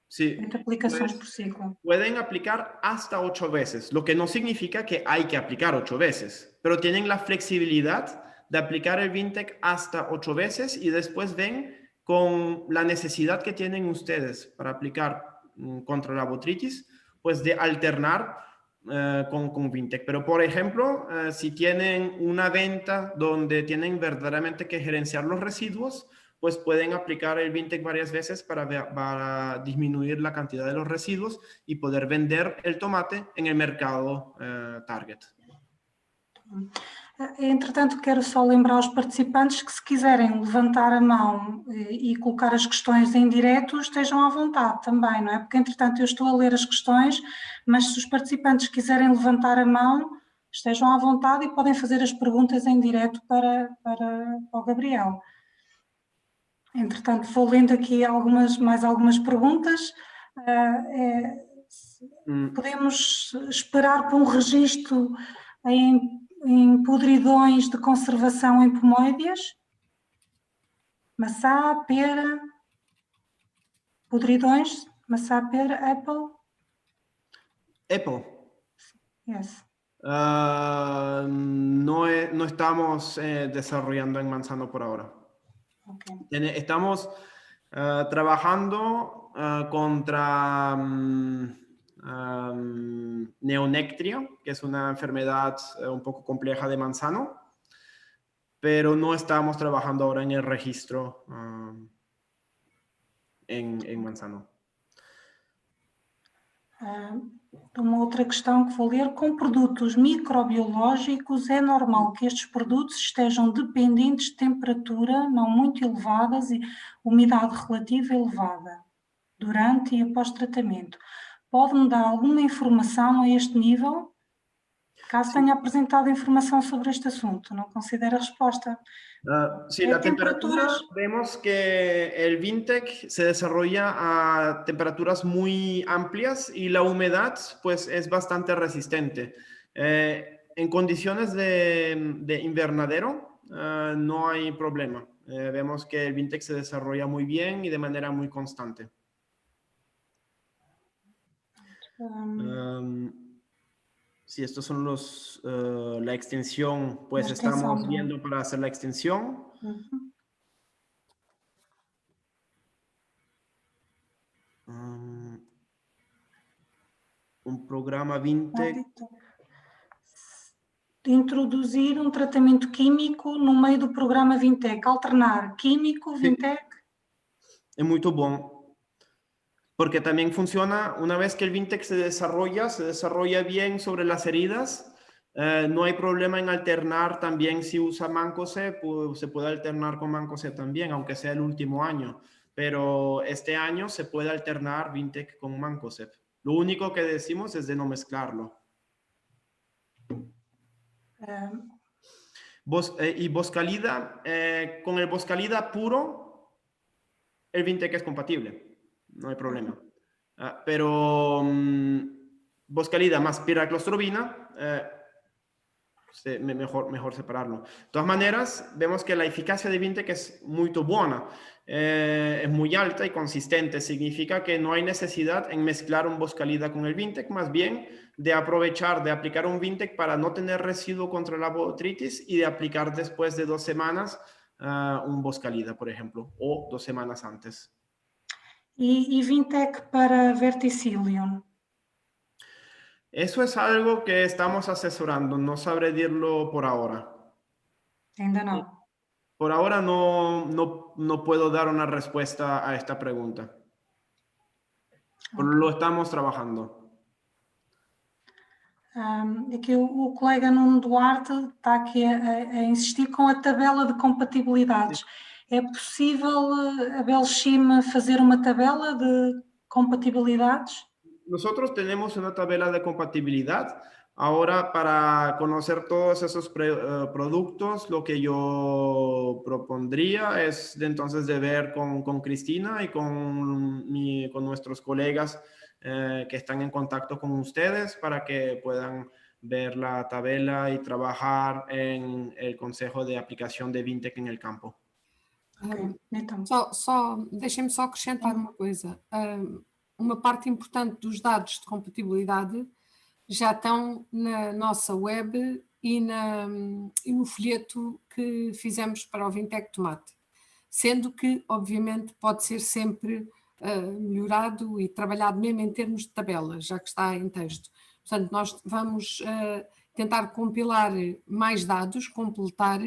Sí, 8 aplicaciones por ciclo. Pueden aplicar hasta 8 veces, lo que no significa que hay que aplicar 8 veces, pero tienen la flexibilidad de aplicar el Vintec hasta 8 veces y después ven con la necesidad que tienen ustedes para aplicar contra la botritis, pues de alternar con Vintec. Pero, por ejemplo, si tienen una venta donde tienen verdaderamente que gerenciar los residuos, pues pueden aplicar el Vintec varias veces para disminuir la cantidad de los residuos y poder vender el tomate en el mercado target. Entretanto, quero só lembrar aos participantes que, se quiserem levantar a mão e colocar as questões em direto, estejam à vontade também, não é? Porque, entretanto, eu estou a ler as questões, mas se os participantes quiserem levantar a mão, estejam à vontade e podem fazer as perguntas em direto para o Gabriel. Entretanto, vou lendo aqui mais algumas perguntas. Podemos esperar por um registro em podridões de conservação em pomoides? Maçã, pera, podridões, maçã, pera, apple? Apple. Yes. No estamos desarrollando en manzano por ahora. Okay. Estamos trabajando contra neonectria, que es una enfermedad un poco compleja de manzano, pero no estamos trabajando ahora en el registro en manzano. Uma outra questão que vou ler: com produtos microbiológicos é normal que estes produtos estejam dependentes de temperatura não muito elevadas e umidade relativa elevada durante e após tratamento. Pode-me dar alguma informação a este nível? Caso tenha apresentado información sobre este asunto, no considera respuesta. Sí, la temperatura, vemos que el Vintec se desarrolla a temperaturas muy amplias y la humedad pues es bastante resistente. En condiciones de invernadero no hay problema. Vemos que el Vintec se desarrolla muy bien y de manera muy constante. Si estos son la extensión, pues estamos viendo para hacer la extensión. Un programa Vintec. Introduzir tratamento químico no meio do programa Vintec, alternar químico, Vintec. Es muy bom. Porque también funciona, una vez que el Vintec se desarrolla bien sobre las heridas. No hay problema en alternar también si usa Mancozeb, se puede alternar con Mancozeb también, aunque sea el último año. Pero este año se puede alternar Vintec con Mancozeb. Lo único que decimos es de no mezclarlo. Y Boscalida, con el Boscalida puro, el Vintec es compatible. No hay problema. Pero Boscalida más piraclostrobina, mejor separarlo. De todas maneras, vemos que la eficacia de Vintec es muy buena. Es muy alta y consistente. Significa que no hay necesidad en mezclar un Boscalida con el Vintec, más bien de aprovechar, de aplicar un Vintec para no tener residuo contra la botritis y de aplicar después de 2 semanas un Boscalida, por ejemplo, o 2 semanas antes. ¿Y Vintec para verticillium? Eso es algo que estamos asesorando, no sabré decirlo por ahora. Ainda no. Por ahora no puedo dar una respuesta a esta pregunta. Okay. Lo estamos trabajando. Aqui o colega Nuno Duarte está aqui a insistir com a tabela de compatibilidades. É possível, Abel Schim, fazer uma tabela de compatibilidades? Nosotros tenemos una tabla de compatibilidad. Ahora, para conocer todos esos productos, lo que yo propondría es entonces de ver con Cristina y con nuestros colegas que están en contacto con ustedes para que puedan ver la tabla y trabajar en el consejo de aplicación de Vintec en el campo. Então. Deixem-me só acrescentar uma coisa. Uma parte importante dos dados de compatibilidade já estão na nossa web e no folheto que fizemos para o Vintec Tomate, sendo que, obviamente, pode ser sempre melhorado e trabalhado mesmo em termos de tabela, já que está em texto. Portanto, nós vamos tentar compilar mais dados, completar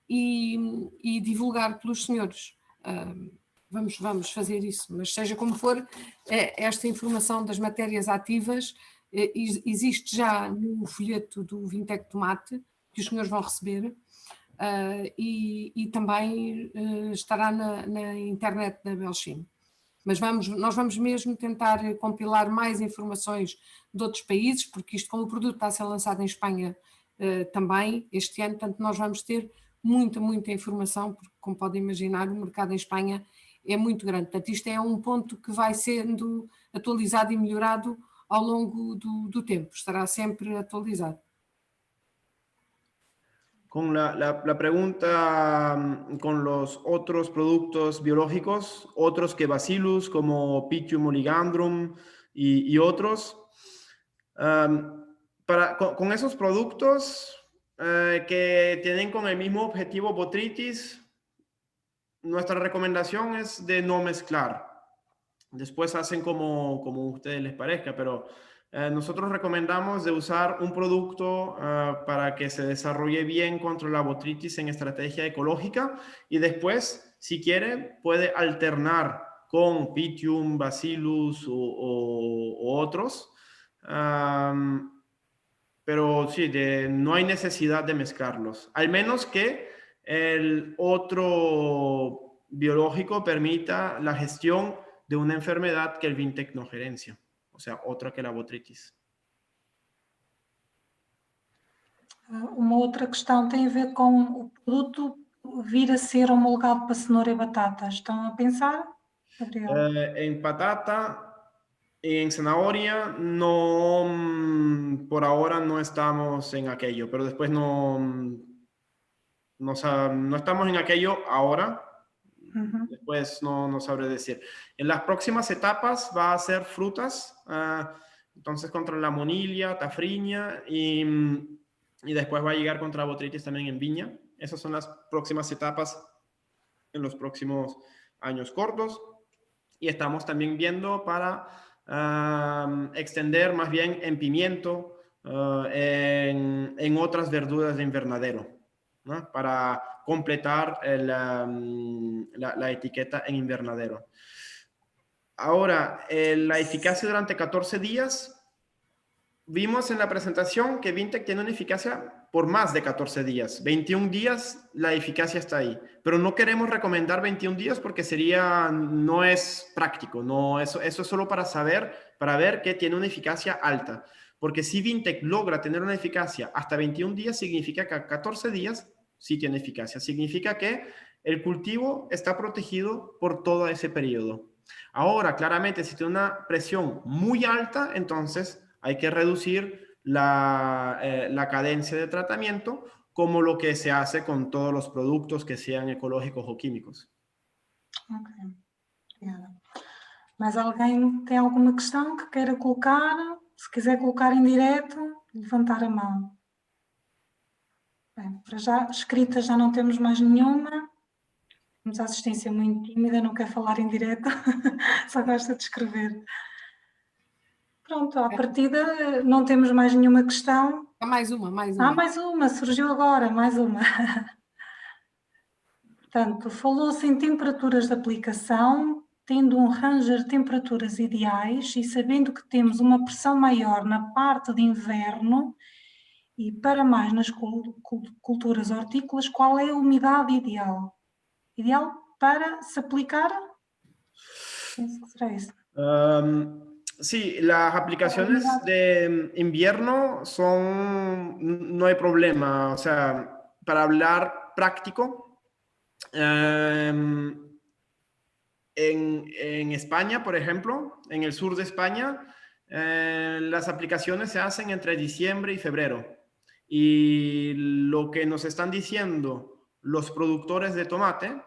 e divulgar pelos senhores. Vamos fazer isso, mas seja como for, esta informação das matérias ativas existe já no folheto do Vintec Tomate, que os senhores vão receber, e também estará na internet da Belchim. Mas nós vamos mesmo tentar compilar mais informações de outros países, porque isto, como o produto está a ser lançado em Espanha também este ano, portanto nós vamos ter muita informação, porque como podem imaginar o mercado em Espanha é muito grande. Portanto isto é um ponto que vai sendo atualizado e melhorado ao longo do tempo, estará sempre atualizado. Con la pregunta con los otros productos biológicos, otros que Bacillus, como Pythium oligandrum y otros. Con esos productos que tienen con el mismo objetivo botrytis, nuestra recomendación es de no mezclar. Después hacen como a ustedes les parezca, pero nosotros recomendamos de usar un producto para que se desarrolle bien contra la botrytis en estrategia ecológica, y después, si quiere, puede alternar con Pythium, Bacillus o otros. Pero sí, no hay necesidad de mezclarlos, al menos que el otro biológico permita la gestión de una enfermedad que el Vintec no gerencia, o sea, otra que la botrytis. Uma outra questão tem a ver com o produto vir a ser homologado para cenoura e batata. Estão a pensar, Gabriel? En patata y en zanahoria, no, por ahora no estamos en aquello, pero después no estamos en aquello ahora. Después no sabré decir. En las próximas etapas va a ser frutas, entonces contra la monilla, tafriña y después va a llegar contra botrytis también en viña. Esas son las próximas etapas en los próximos años cortos. Y estamos también viendo para extender más bien en pimiento, en otras verduras de invernadero, ¿no? Para completar la etiqueta en invernadero. Ahora, la eficacia durante 14 días. Vimos en la presentación que Vintec tiene una eficacia por más de 14 días. 21 días la eficacia está ahí. Pero no queremos recomendar 21 días porque no es práctico. No, eso es solo para ver que tiene una eficacia alta. Porque si Vintec logra tener una eficacia hasta 21 días, significa que a 14 días sí tiene eficacia. Significa que el cultivo está protegido por todo ese periodo. Ahora, claramente, si tiene una presión muy alta, entonces hay que reducir la cadencia de tratamiento, como lo que se hace con todos los productos que sean ecológicos o químicos. Ok, obrigada. Mas alguém tem alguma questão que queira colocar? Se quiser colocar em direto, levantar a mão. Bem, para já, escrita já não temos mais nenhuma. Temos a assistência muito tímida, não quer falar em direto, só gosta de escrever. Pronto, à partida não temos mais nenhuma questão. Mais uma. Mais uma, surgiu agora, mais uma. Portanto, falou-se em temperaturas de aplicação, tendo um ranger de temperaturas ideais e sabendo que temos uma pressão maior na parte de inverno e para mais nas culturas hortícolas, qual é a umidade ideal? Ideal para se aplicar? Penso que será isso. Sí, las aplicaciones de invierno no hay problema. O sea, para hablar práctico, en España, por ejemplo, en el sur de España, las aplicaciones se hacen entre diciembre y febrero. Y lo que nos están diciendo los productores de tomate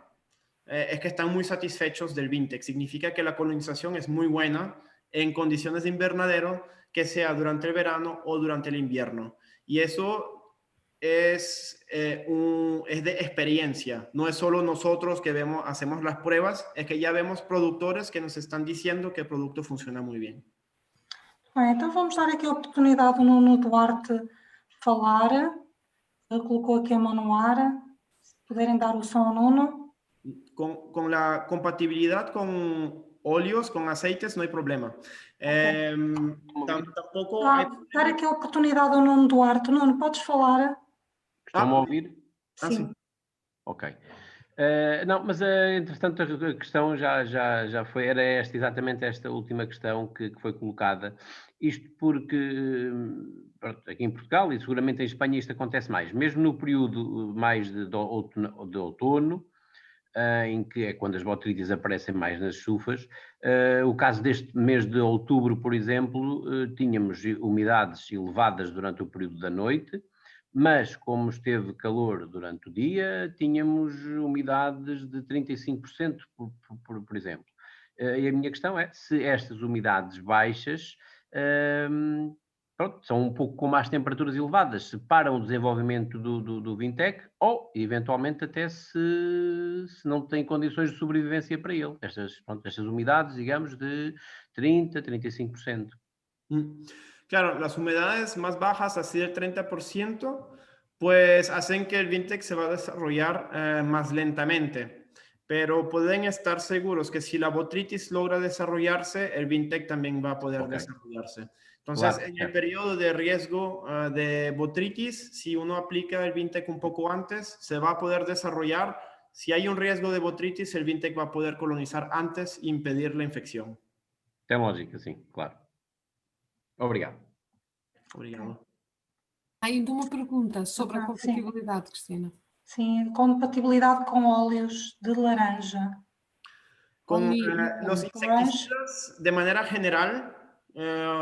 es que están muy satisfechos del Vintec. Significa que la colonización es muy buena en condiciones de invernadero, que sea durante el verano o durante el invierno. Y eso es de experiencia. No es solo nosotros que hacemos las pruebas, es que ya vemos productores que nos están diciendo que el producto funciona muy bien. Bem, então vamos dar aqui a oportunidade ao Nuno Duarte falar. Ele colocou aqui a mão no ar. Se puderem dar o som ao Nuno. Con la compatibilidad con óleos, con aceites, no hay problema. Tampoco hay... Dar aqui a oportunidade ao Nuno Duarte. Nuno, podes falar? Estão-me a ouvir? Sim. Ok. Não, mas entretanto a questão já foi, era exatamente esta última questão que foi colocada. Isto porque pronto, aqui em Portugal e seguramente em Espanha isto acontece mais, mesmo no período mais de outono, em que é quando as botrítices aparecem mais nas chufas. O caso deste mês de outubro, por exemplo, tínhamos umidades elevadas durante o período da noite, mas como esteve calor durante o dia, tínhamos umidades de 35%, por exemplo. E a minha questão é se estas umidades baixas pronto, são um pouco como as temperaturas elevadas, se param o desenvolvimento do Vintec ou, eventualmente, até se não têm condições de sobrevivência para ele. Estas umidades, digamos, de 30%, 35%. Claro, las humedades más bajas, así del 30%, pues hacen que el Vintec se va a desarrollar más lentamente. Pero pueden estar seguros que si la botrytis logra desarrollarse, el Vintec también va a poder desarrollarse. Entonces, en el periodo de riesgo de botrytis, si uno aplica el Vintec un poco antes, se va a poder desarrollar. Si hay un riesgo de botrytis, el Vintec va a poder colonizar antes e impedir la infección. Tem lógica, sim, claro. Obrigado. Obrigado. Há ainda uma pergunta sobre a compatibilidade, Cristina. Sim, compatibilidade com óleos de laranja. Con los insecticidas, de manera general,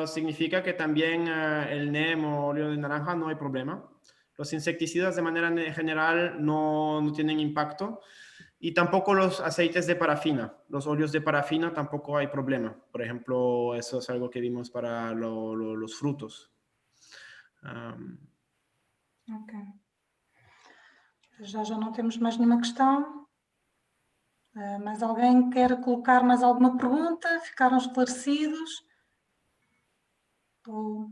significa que también el NEM o óleo de naranja no hay problema. Los insecticidas de manera general no tienen impacto. Y tampoco los aceites de parafina. Los óleos de parafina tampoco hay problema. Por ejemplo, eso es algo que vimos para los frutos. Ok. Já não temos mais nenhuma questão. Mais alguém quer colocar mais alguma pergunta? Ficaram esclarecidos? Ou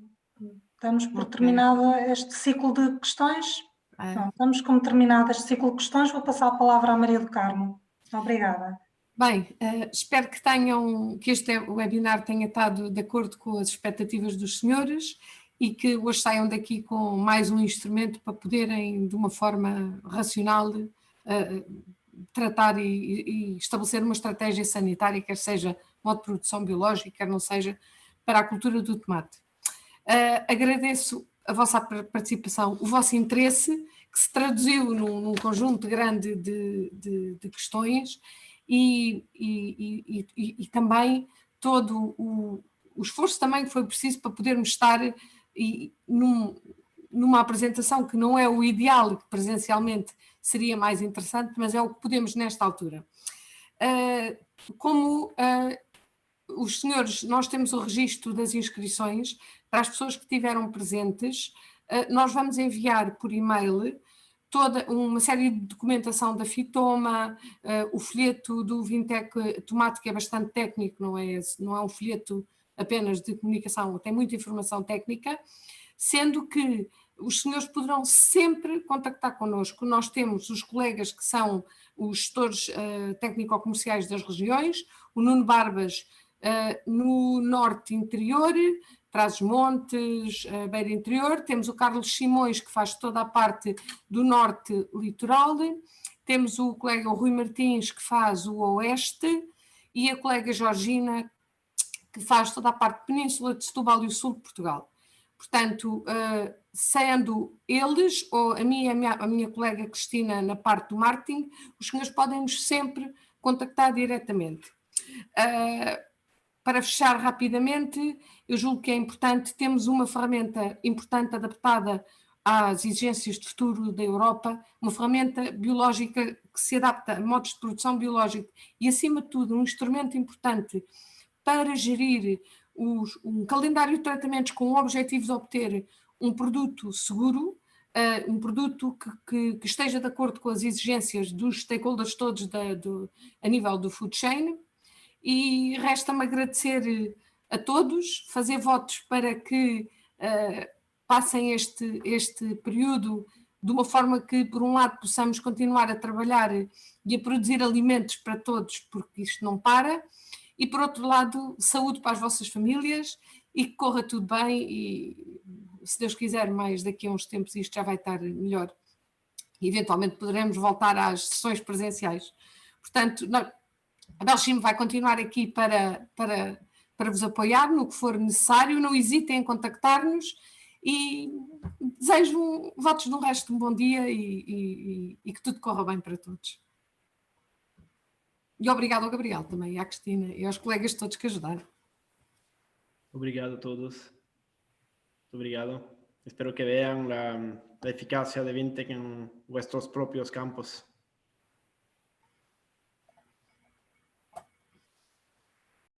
damos por terminado este ciclo de questões? Não, damos como terminado este ciclo de questões. Vou passar a palavra à Maria do Carmo. Obrigada. Bem, espero que este webinar tenha estado de acordo com as expectativas dos senhores e que hoje saiam daqui com mais um instrumento para poderem, de uma forma racional, tratar e estabelecer uma estratégia sanitária, quer seja modo de produção biológica, quer não seja para a cultura do tomate. Agradeço a vossa participação, o vosso interesse, que se traduziu num conjunto grande de questões e também todo o esforço também que foi preciso para podermos estar numa apresentação que não é o ideal, que presencialmente seria mais interessante, mas é o que podemos nesta altura. Como os senhores, nós temos o registro das inscrições para as pessoas que estiveram presentes, nós vamos enviar por e-mail toda uma série de documentação da Fitoma, o folheto do Vintec Tomate, que é bastante técnico, não é um folheto apenas de comunicação, tem muita informação técnica, sendo que os senhores poderão sempre contactar connosco. Nós temos os colegas que são os gestores técnico-comerciais das regiões, o Nuno Barbas no Norte Interior, Trás-os-Montes, Beira Interior, temos o Carlos Simões, que faz toda a parte do Norte Litoral, temos o colega Rui Martins, que faz o Oeste, e a colega Georgina, que faz toda a parte Península de Setúbal e o Sul de Portugal. Portanto, sendo eles, ou a minha colega Cristina na parte do marketing, os senhores podem-nos sempre contactar diretamente. Para fechar rapidamente, eu julgo que é importante, temos uma ferramenta importante adaptada às exigências de futuro da Europa, uma ferramenta biológica que se adapta a modos de produção biológica e, acima de tudo, um instrumento importante para gerir um calendário de tratamentos com o objetivo de obter um produto seguro, um produto que esteja de acordo com as exigências dos stakeholders todos a nível do food chain. E resta-me agradecer a todos, fazer votos para que passem este período de uma forma que, por um lado, possamos continuar a trabalhar e a produzir alimentos para todos, porque isto não para, e, por outro lado, saúde para as vossas famílias e que corra tudo bem e, se Deus quiser, mais daqui a uns tempos isto já vai estar melhor. E, eventualmente, poderemos voltar às sessões presenciais. Portanto, a Belchim vai continuar aqui para vos apoiar no que for necessário, não hesitem em contactar-nos e desejo votos de um resto de um bom dia e que tudo corra bem para todos. E obrigado ao Gabriel também, à Cristina e aos colegas todos que ajudaram. Obrigado a todos. Obrigado. Espero que vean la eficacia de Vintec en vuestros propios campos.